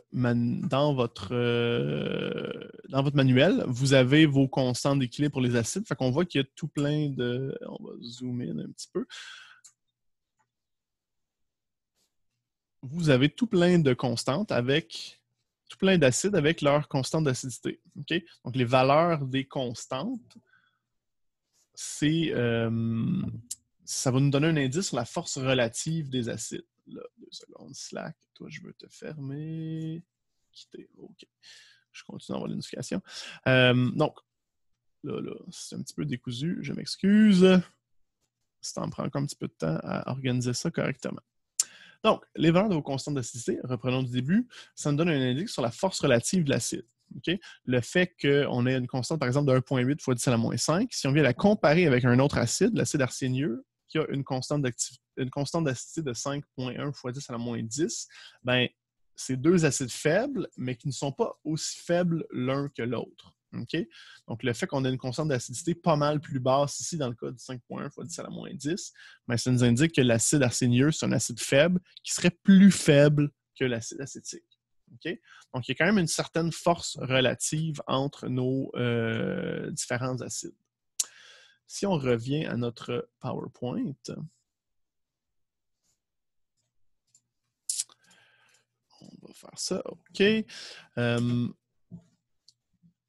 manuel, vous avez vos constantes d'équilibre pour les acides. Fait qu'on voit qu'il y a tout plein de... On va zoomer in un petit peu. Vous avez tout plein de constantes avec... tout plein d'acides avec leur constante d'acidité. Okay? Donc, les valeurs des constantes, c'est... ça va nous donner un indice sur la force relative des acides. Là, 2 secondes, Slack. Toi, je veux te fermer. Quitter. OK. Je continue à avoir les notifications. Donc, là, c'est un petit peu décousu. Je m'excuse. Ça en prend encore un petit peu de temps à organiser ça correctement. Donc, les valeurs de vos constantes d'acidité, reprenons du début, ça nous donne un indice sur la force relative de l'acide. Okay? Le fait qu'on ait une constante, par exemple, de 1,8 fois 10 à la moins 5, si on vient la comparer avec un autre acide, l'acide arsénieux, qui a une constante d'acidité de 5,1 fois 10 à la moins 10, ben, c'est deux acides faibles, mais qui ne sont pas aussi faibles l'un que l'autre. Okay? Donc, le fait qu'on ait une constante d'acidité pas mal plus basse ici, dans le cas du 5,1 fois 10 à la moins 10, ben, ça nous indique que l'acide arsénieux, c'est un acide faible qui serait plus faible que l'acide acétique. Okay? Donc, il y a quand même une certaine force relative entre nos différents acides. Si on revient à notre PowerPoint, on va faire ça, OK.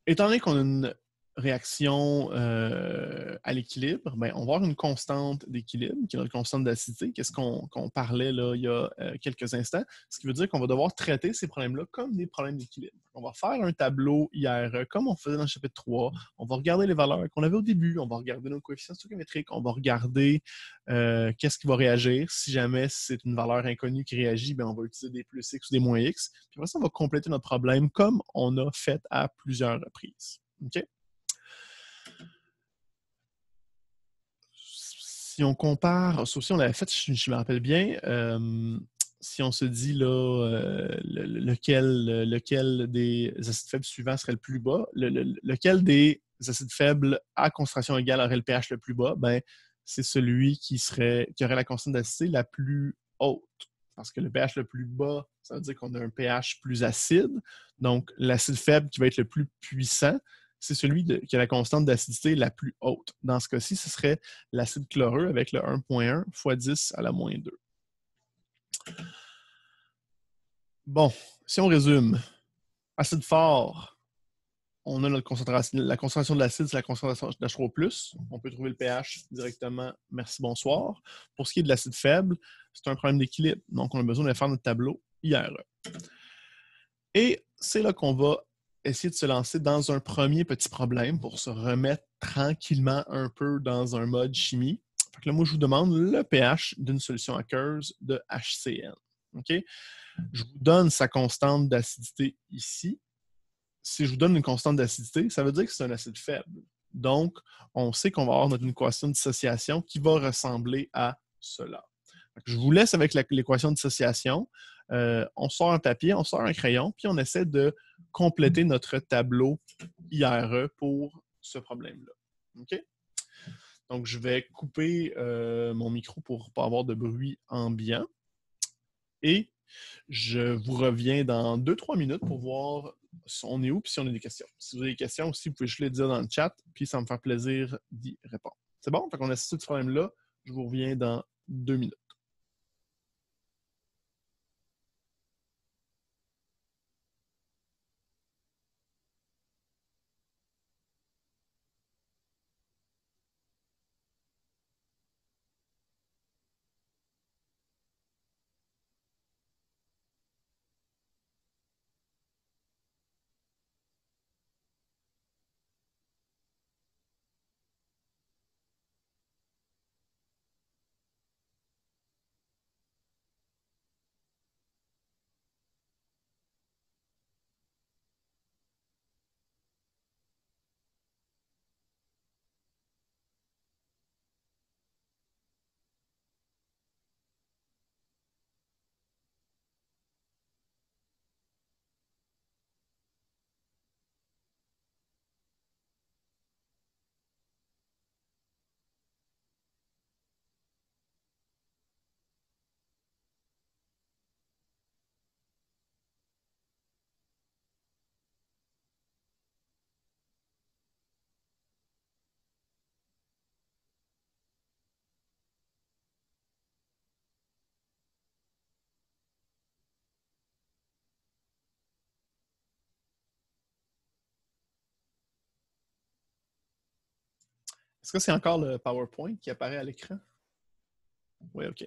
Étant donné qu'on a une réaction à l'équilibre, ben, on va avoir une constante d'équilibre, qui est notre constante d'acidité, qu'est-ce qu'on parlait là, il y a quelques instants, ce qui veut dire qu'on va devoir traiter ces problèmes-là comme des problèmes d'équilibre. On va faire un tableau IRE comme on faisait dans le chapitre 3, on va regarder les valeurs qu'on avait au début, on va regarder nos coefficients stoichiométriques, on va regarder qu'est-ce qui va réagir. Si jamais c'est une valeur inconnue qui réagit, ben, on va utiliser des plus X ou des moins X. Puis après ça, on va compléter notre problème comme on a fait à plusieurs reprises. OK? Si on compare, ça aussi on l'avait fait, je me rappelle bien, si on se dit là, lequel des acides faibles suivants serait le plus bas, lequel des acides faibles à concentration égale aurait le pH le plus bas, ben, c'est celui qui aurait la constante d'acidité la plus haute. Parce que le pH le plus bas, ça veut dire qu'on a un pH plus acide. Donc, l'acide faible qui va être le plus puissant, c'est celui qui a la constante d'acidité la plus haute. Dans ce cas-ci, ce serait l'acide chloreux avec le 1,1 fois 10 à la moins 2. Bon, si on résume, acide fort, on a notre concentration. La concentration de l'acide, c'est la concentration d'H3+. On peut trouver le pH directement. Merci, bonsoir. Pour ce qui est de l'acide faible, c'est un problème d'équilibre. Donc, on a besoin de faire notre tableau IRE. Et c'est là qu'on va essayer de se lancer dans un premier petit problème pour se remettre tranquillement un peu dans un mode chimie. Fait que là, moi, je vous demande le pH d'une solution aqueuse de HCl. Okay? Je vous donne sa constante d'acidité ici. Si je vous donne une constante d'acidité, ça veut dire que c'est un acide faible. Donc, on sait qu'on va avoir notre équation de dissociation qui va ressembler à cela. Je vous laisse avec l'équation de dissociation. On sort un papier, on sort un crayon, puis on essaie de compléter notre tableau IRE pour ce problème-là. OK? Donc, je vais couper mon micro pour ne pas avoir de bruit ambiant. Et je vous reviens dans 2-3 minutes pour voir si on est où et si on a des questions. Si vous avez des questions aussi, vous pouvez juste les dire dans le chat, puis ça me fait plaisir d'y répondre. C'est bon? Fait qu'on a ce problème-là. Je vous reviens dans 2 minutes. Est-ce que c'est encore le PowerPoint qui apparaît à l'écran? Oui, OK.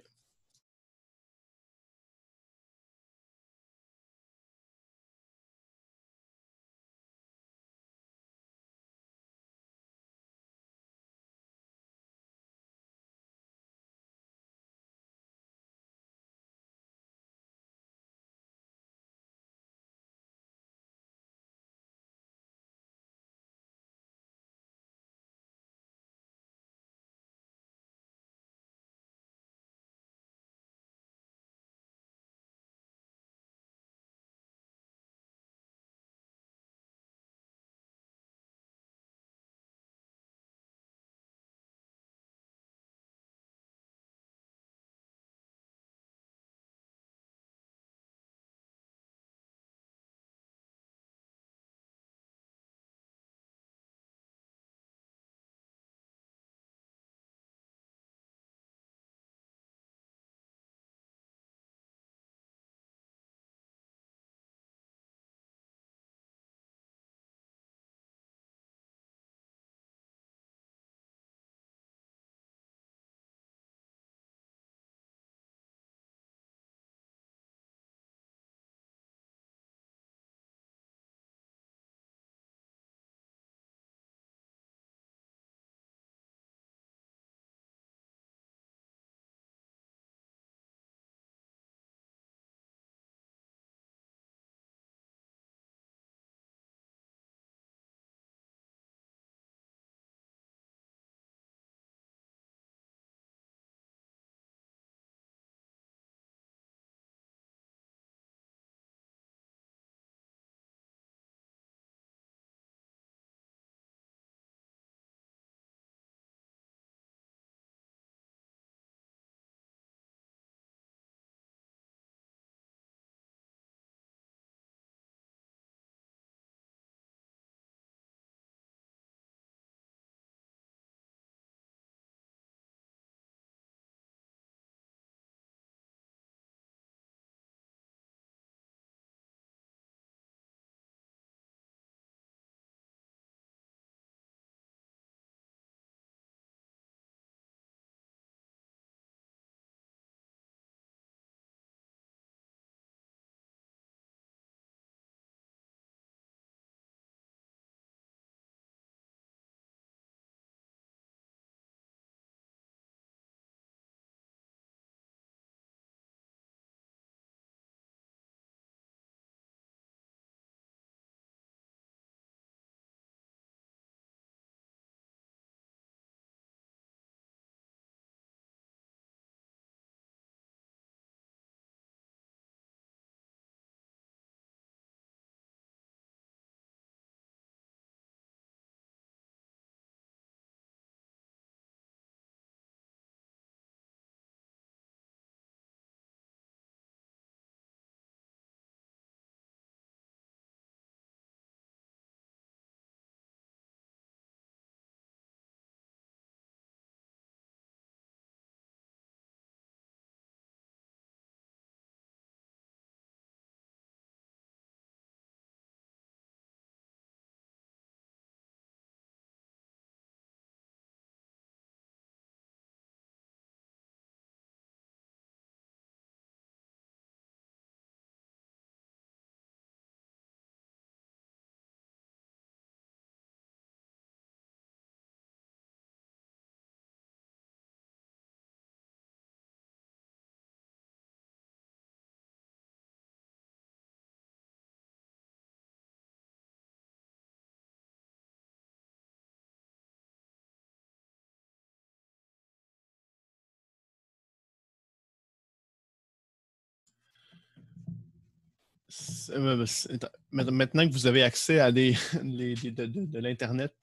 Maintenant que vous avez accès à de l'Internet,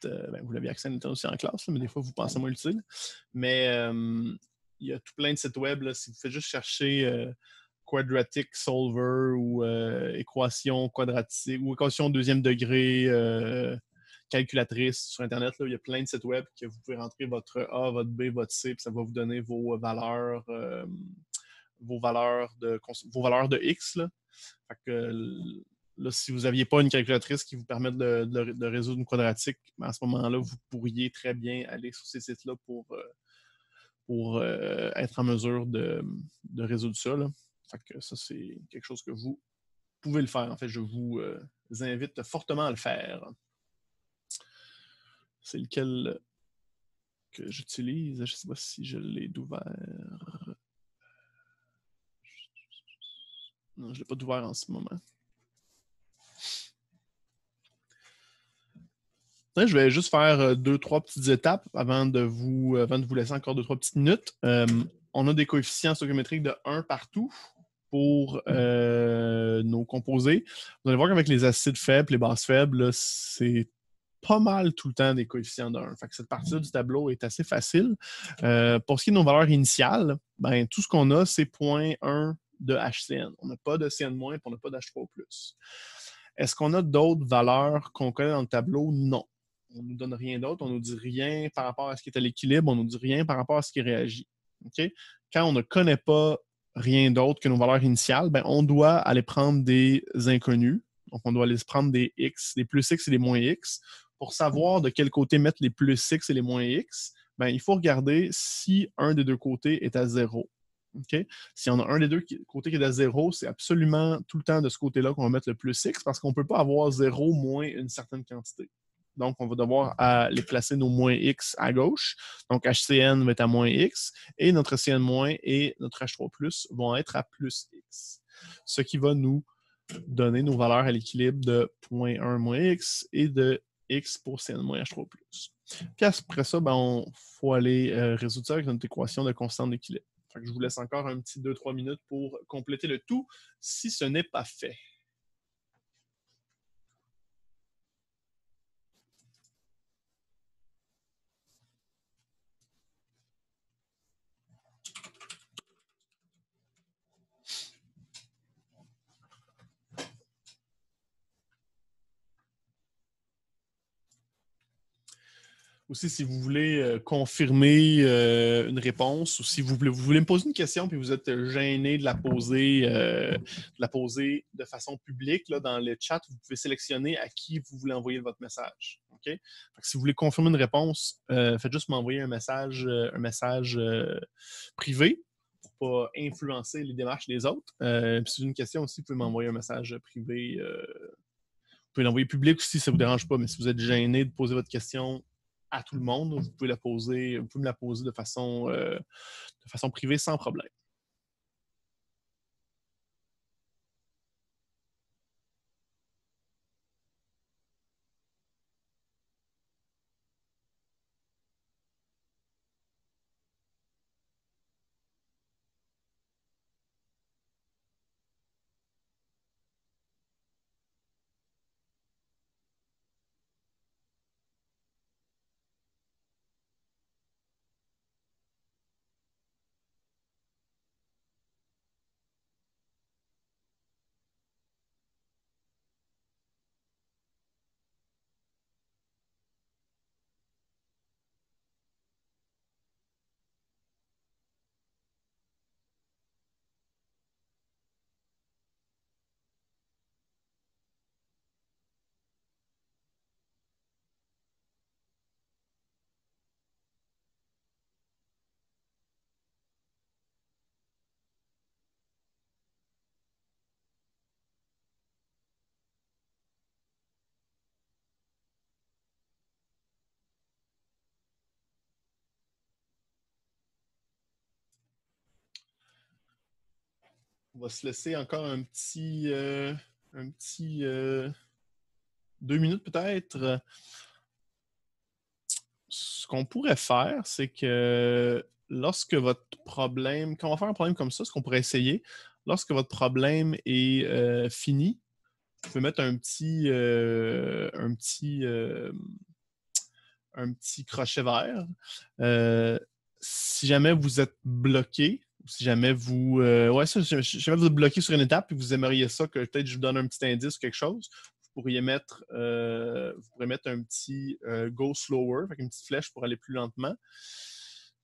vous l'avez accès à l'Internet aussi en classe, là, mais des fois, vous pensez moins utile. Mais il y a tout plein de sites web. Là, si vous faites juste chercher Quadratic Solver ou équation quadratique ou équation deuxième degré calculatrice sur Internet, là, il y a plein de sites web que vous pouvez rentrer votre A, votre B, votre C, puis ça va vous donner vos valeurs de X. Là. Fait que, là, si vous n'aviez pas une calculatrice qui vous permet de résoudre une quadratique, à ce moment-là, vous pourriez très bien aller sur ces sites-là pour être en mesure de résoudre ça. Là. Fait que ça, c'est quelque chose que vous pouvez le faire. En fait, je vous invite fortement à le faire. C'est lequel que j'utilise. Je ne sais pas si je l'ai d'ouvert. Non, je ne l'ai pas d'ouvert en ce moment. Je vais juste faire 2-3 petites étapes avant de vous laisser encore 2-3 petites minutes. On a des coefficients stoichiométriques de 1 partout pour nos composés. Vous allez voir qu'avec les acides faibles, les bases faibles, c'est pas mal tout le temps des coefficients de 1. Fait que cette partie-là du tableau est assez facile. Pour ce qui est de nos valeurs initiales, tout ce qu'on a, c'est 0.1 de HCN. On n'a pas de CN-, et on n'a pas d'H3+. Est-ce qu'on a d'autres valeurs qu'on connaît dans le tableau? Non. On ne nous donne rien d'autre, on ne nous dit rien par rapport à ce qui est à l'équilibre, on ne nous dit rien par rapport à ce qui réagit. Okay? Quand on ne connaît pas rien d'autre que nos valeurs initiales, on doit aller prendre des inconnus. Donc, on doit aller prendre des X, des plus X et des moins X. Pour savoir de quel côté mettre les plus X et les moins X, il faut regarder si un des deux côtés est à 0. Okay? Si on a un des deux côtés qui est à 0, c'est absolument tout le temps de ce côté-là qu'on va mettre le plus X parce qu'on ne peut pas avoir 0 moins une certaine quantité. Donc, on va devoir les placer nos moins X à gauche. Donc, HCN va être à moins X et notre CN- et notre H3+ vont être à plus X. Ce qui va nous donner nos valeurs à l'équilibre de 0.1 moins X et de X pour CN- H3+. Puis après ça, il faut aller résoudre ça avec notre équation de constante d'équilibre. Je vous laisse encore un petit 2-3 minutes pour compléter le tout si ce n'est pas fait. Aussi, si vous voulez confirmer une réponse ou si vous voulez me poser une question puis vous êtes gêné de la poser de façon publique là, dans le chat, vous pouvez sélectionner à qui vous voulez envoyer votre message. Okay? Si vous voulez confirmer une réponse, faites juste m'envoyer un message privé pour ne pas influencer les démarches des autres. Si c'est une question aussi, vous pouvez m'envoyer un message privé. Vous pouvez l'envoyer public aussi, ça ne vous dérange pas, mais si vous êtes gêné de poser votre question à tout le monde, vous pouvez me la poser de façon privée sans problème. On va se laisser encore un petit 2 minutes peut-être. Ce qu'on pourrait faire, c'est que lorsque votre problème, quand on va faire un problème comme ça, ce qu'on pourrait essayer, lorsque votre problème est fini, vous pouvez mettre un petit crochet vert. Si jamais vous êtes bloqué, si jamais vous, si jamais vous êtes bloqué sur une étape et vous aimeriez ça, que peut-être je vous donne un petit indice ou quelque chose, vous pourrez mettre un petit go slower, avec une petite flèche pour aller plus lentement.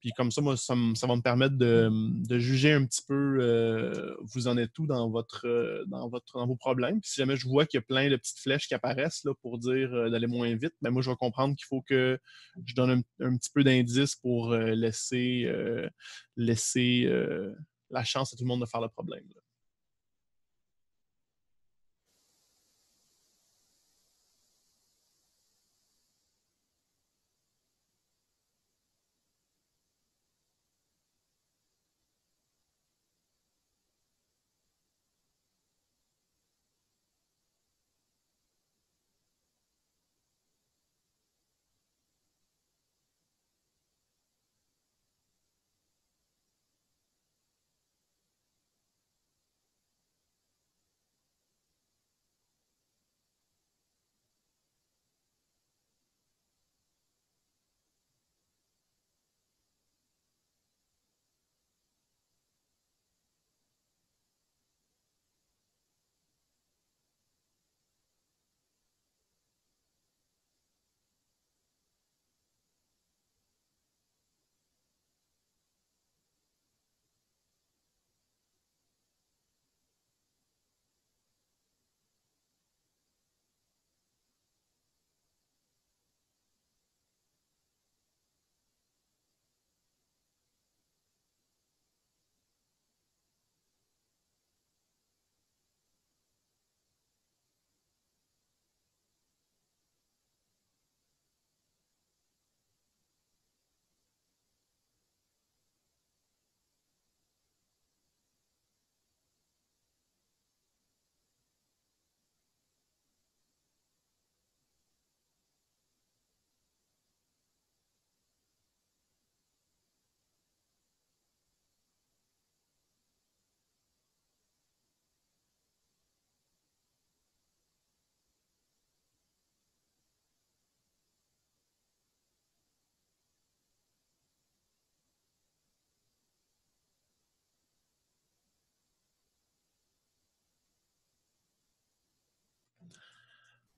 Puis comme ça, moi, ça va me permettre de juger un petit peu vous en êtes où dans vos problèmes. Puis si jamais je vois qu'il y a plein de petites flèches qui apparaissent là, pour dire d'aller moins vite, ben moi, je vais comprendre qu'il faut que je donne un petit peu d'indices pour laisser la chance à tout le monde de faire le problème. Là.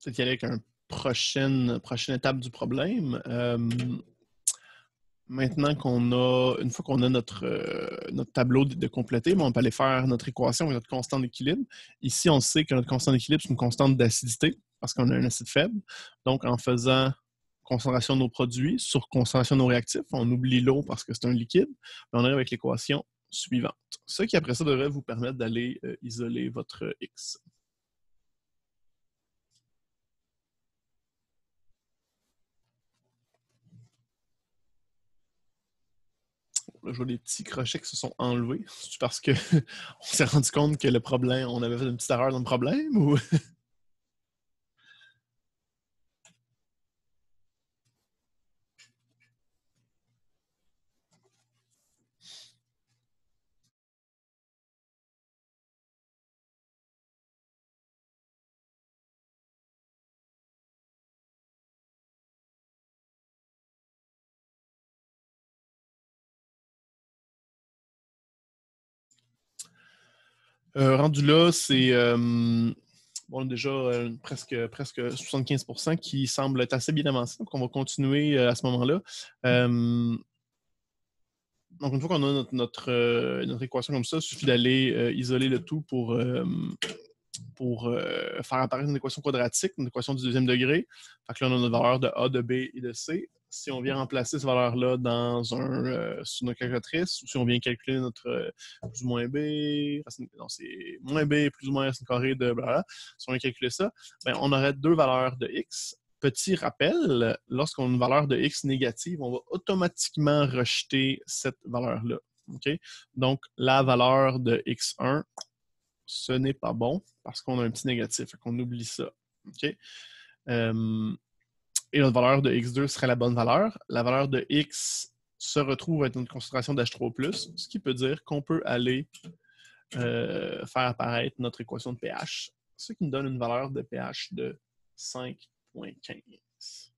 Peut-être y aller avec une prochaine étape du problème. Maintenant une fois qu'on a notre tableau de complété, on peut aller faire notre équation avec notre constante d'équilibre. Ici, on sait que notre constante d'équilibre, c'est une constante d'acidité parce qu'on a un acide faible. Donc, en faisant concentration de nos produits sur concentration de nos réactifs, on oublie l'eau parce que c'est un liquide, mais on arrive avec l'équation suivante. Ce qui, après ça, devrait vous permettre d'aller isoler votre X. Là, je vois des petits crochets qui se sont enlevés. C'est parce que on s'est rendu compte que le problème, on avait fait une petite erreur dans le problème ou. Rendu là, c'est déjà presque 75% qui semble être assez bien avancé. Donc, on va continuer à ce moment-là. Donc, une fois qu'on a notre équation comme ça, il suffit d'aller isoler le tout pour faire apparaître une équation quadratique, une équation du deuxième degré. Fait que là, on a notre valeur de A, de B et de C. Si on vient remplacer cette valeur-là sur notre calculatrice, ou si on vient calculer notre plus ou moins B, non, c'est moins B plus ou moins racine carrée de blablabla, si on vient calculer ça, ben, on aurait deux valeurs de X. Petit rappel, lorsqu'on a une valeur de X négative, on va automatiquement rejeter cette valeur-là. Okay? Donc, la valeur de X1, ce n'est pas bon parce qu'on a un petit négatif. Fait qu'on oublie ça. Okay? Et notre valeur de x2 serait la bonne valeur. La valeur de x se retrouve être une concentration d'H3+, ce qui peut dire qu'on peut aller faire apparaître notre équation de pH, ce qui nous donne une valeur de pH de 5,15.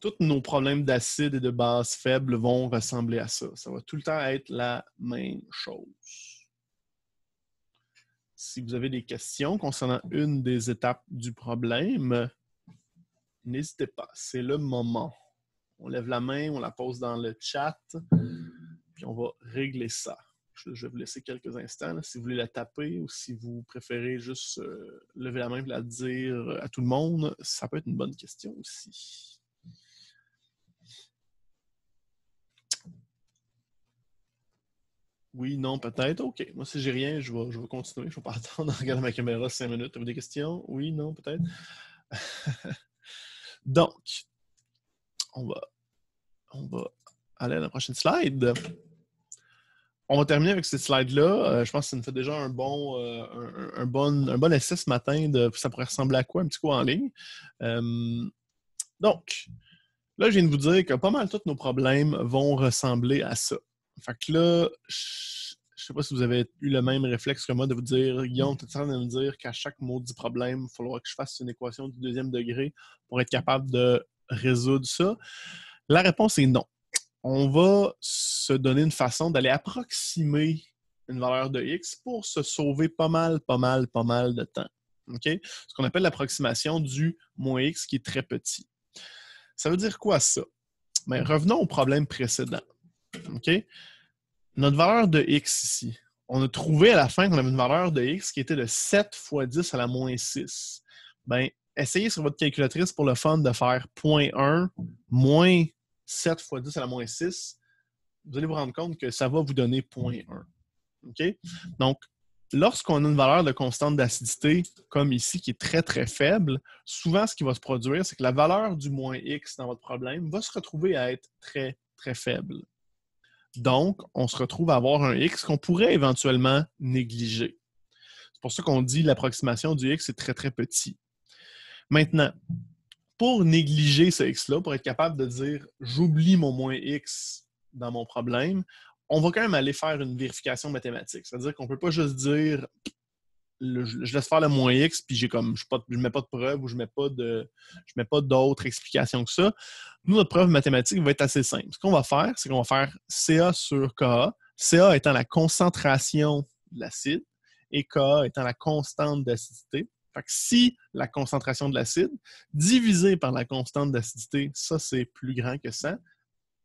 Tous nos problèmes d'acide et de base faible vont ressembler à ça. Ça va tout le temps être la même chose. Si vous avez des questions concernant une des étapes du problème, n'hésitez pas, c'est le moment. On lève la main, on la pose dans le chat, puis on va régler ça. Je vais vous laisser quelques instants, là, si vous voulez la taper ou si vous préférez juste lever la main et la dire à tout le monde, ça peut être une bonne question aussi. Oui, non, peut-être. OK. Moi, si j'ai rien, je vais continuer. Je ne vais pas attendre à regarder ma caméra 5 minutes. Avez-vous des questions? Oui, non, peut-être. Donc, on va aller à la prochaine slide. On va terminer avec cette slide-là. Je pense que ça nous fait déjà un bon essai ce matin de ça pourrait ressembler à quoi, un petit coup en ligne. Donc, là, je viens de vous dire que pas mal tous nos problèmes vont ressembler à ça. Fait que là, je ne sais pas si vous avez eu le même réflexe que moi de vous dire, Guillaume, tu es en train de me dire qu'à chaque maudit problème, il faudra que je fasse une équation du deuxième degré pour être capable de résoudre ça. La réponse est non. On va se donner une façon d'aller approximer une valeur de x pour se sauver pas mal de temps. Okay? Ce qu'on appelle l'approximation du moins x qui est très petit. Ça veut dire quoi ça? Bien, revenons au problème précédent. Okay? Notre valeur de x ici, on a trouvé à la fin qu'on avait une valeur de x qui était de 7 fois 10 à la moins 6. Bien, essayez sur votre calculatrice pour le fun de faire 0,1 moins 7 fois 10 à la moins 6. Vous allez vous rendre compte que ça va vous donner 0,1. Okay? Donc, lorsqu'on a une valeur de constante d'acidité, comme ici, qui est très, très faible, souvent, ce qui va se produire, c'est que la valeur du moins x dans votre problème va se retrouver à être très, très faible. Donc, on se retrouve à avoir un x qu'on pourrait éventuellement négliger. C'est pour ça qu'on dit l'approximation du x est très, très petit. Maintenant, pour négliger ce x-là, pour être capable de dire « j'oublie mon moins x dans mon problème », on va quand même aller faire une vérification mathématique. C'est-à-dire qu'on ne peut pas juste dire je laisse faire le moins x, puis je ne mets pas de preuve ou je ne mets pas d'autres explications que ça. Nous, notre preuve mathématique va être assez simple. Ce qu'on va faire, c'est qu'on va faire Ca sur Ka, Ca étant la concentration de l'acide et Ka étant la constante d'acidité. Fait que si la concentration de l'acide divisée par la constante d'acidité, ça c'est plus grand que 100,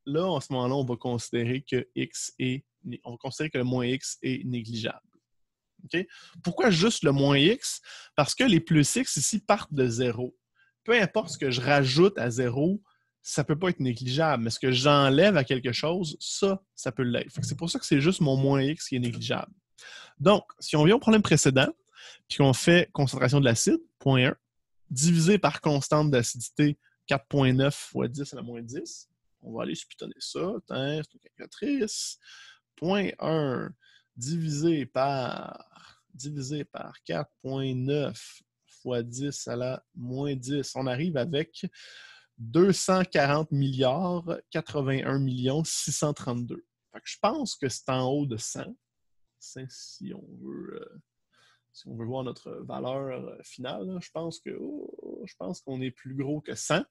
là, en ce moment-là, on va considérer que le moins x est négligeable. Okay? Pourquoi juste le moins x? Parce que les plus x ici partent de 0. Peu importe ce que je rajoute à 0, ça ne peut pas être négligeable. Mais ce que j'enlève à quelque chose, ça peut l'être. C'est pour ça que c'est juste mon moins x qui est négligeable. Donc, si on vient au problème précédent, puis qu'on fait concentration de l'acide, 0,1, divisé par constante d'acidité, 4,9 fois 10 à la moins 10, on va aller suppitonner ça. C'est une calculatrice. 0,1 divisé par 4,9 fois 10 à la moins 10, on arrive avec 240 milliards 81 millions 632. Fait que je pense que c'est en haut de 100. Si on veut voir notre valeur finale, là, je pense qu'on est plus gros que 100.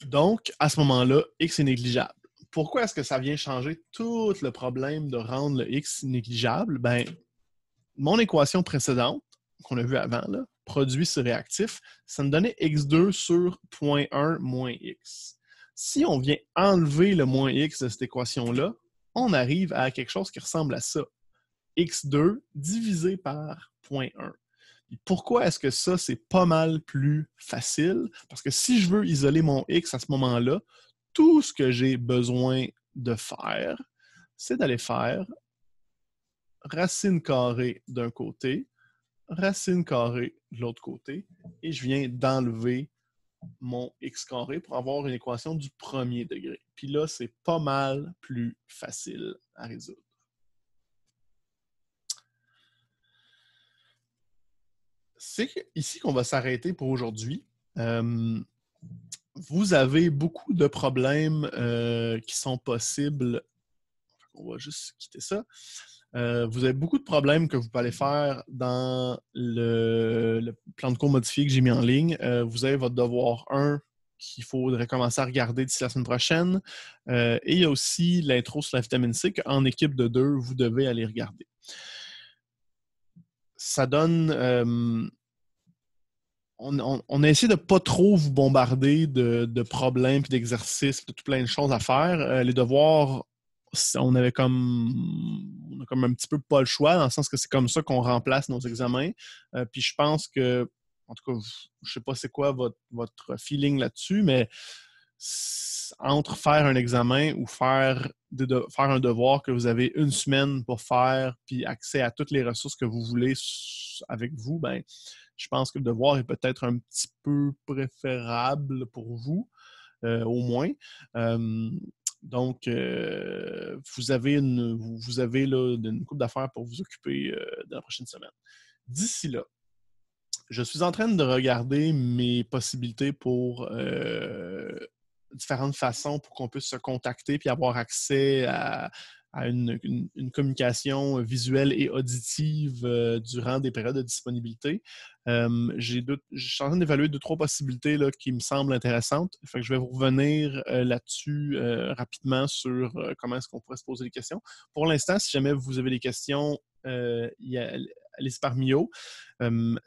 Donc, à ce moment-là, x est négligeable. Pourquoi est-ce que ça vient changer tout le problème de rendre le x négligeable? Ben, mon équation précédente, qu'on a vue avant, là, produit sur réactif, ça me donnait x2 sur 0,1 moins x. Si on vient enlever le moins x de cette équation-là, on arrive à quelque chose qui ressemble à ça. x2 divisé par 0,1. Pourquoi est-ce que ça, c'est pas mal plus facile? Parce que si je veux isoler mon x à ce moment-là, tout ce que j'ai besoin de faire, c'est d'aller faire racine carrée d'un côté, racine carrée de l'autre côté, et je viens d'enlever mon x carré pour avoir une équation du premier degré. Puis là, c'est pas mal plus facile à résoudre. C'est ici qu'on va s'arrêter pour aujourd'hui. vous avez beaucoup de problèmes qui sont possibles. On va juste quitter ça. Vous avez beaucoup de problèmes que vous pouvez aller faire dans le plan de cours modifié que j'ai mis en ligne. Vous avez votre devoir 1 qu'il faudrait commencer à regarder d'ici la semaine prochaine. Et il y a aussi l'intro sur la vitamine C qu'en équipe de 2, vous devez aller regarder. Ça donne... on a essayé de ne pas trop vous bombarder de problèmes, d'exercices, de tout plein de choses à faire. Les devoirs, on a comme un petit peu pas le choix, dans le sens que c'est comme ça qu'on remplace nos examens. Puis je pense que, en tout cas, je ne sais pas c'est quoi votre feeling là-dessus, mais entre faire un examen ou faire un devoir que vous avez une semaine pour faire, puis accès à toutes les ressources que vous voulez avec vous, ben, je pense que le devoir est peut-être un petit peu préférable pour vous, au moins. Donc, vous avez là, une couple d'affaires pour vous occuper de la prochaine semaine. D'ici là, je suis en train de regarder mes possibilités pour différentes façons pour qu'on puisse se contacter puis avoir accès à une communication visuelle et auditive durant des périodes de disponibilité. Je suis en train d'évaluer 2-3 possibilités là, qui me semblent intéressantes. Fait que je vais vous revenir là-dessus rapidement sur comment est-ce qu'on pourrait se poser des questions. Pour l'instant, si jamais vous avez des questions, allez-y par Mio.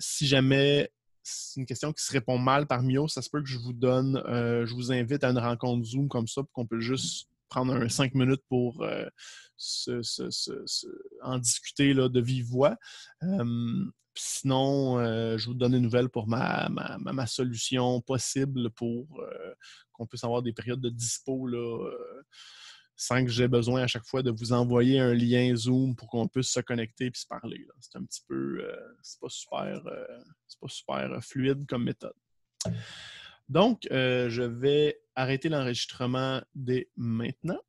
Si jamais c'est une question qui se répond mal par Mio, ça se peut que je vous invite à une rencontre Zoom comme ça pour qu'on peut juste prendre 5 minutes pour en discuter là, de vive voix. Sinon, je vous donne des nouvelles pour ma solution possible pour qu'on puisse avoir des périodes de dispo là, sans que j'ai besoin à chaque fois de vous envoyer un lien Zoom pour qu'on puisse se connecter et se parler. Là. C'est un petit peu... c'est pas super fluide comme méthode. Donc, je vais arrêter l'enregistrement dès maintenant.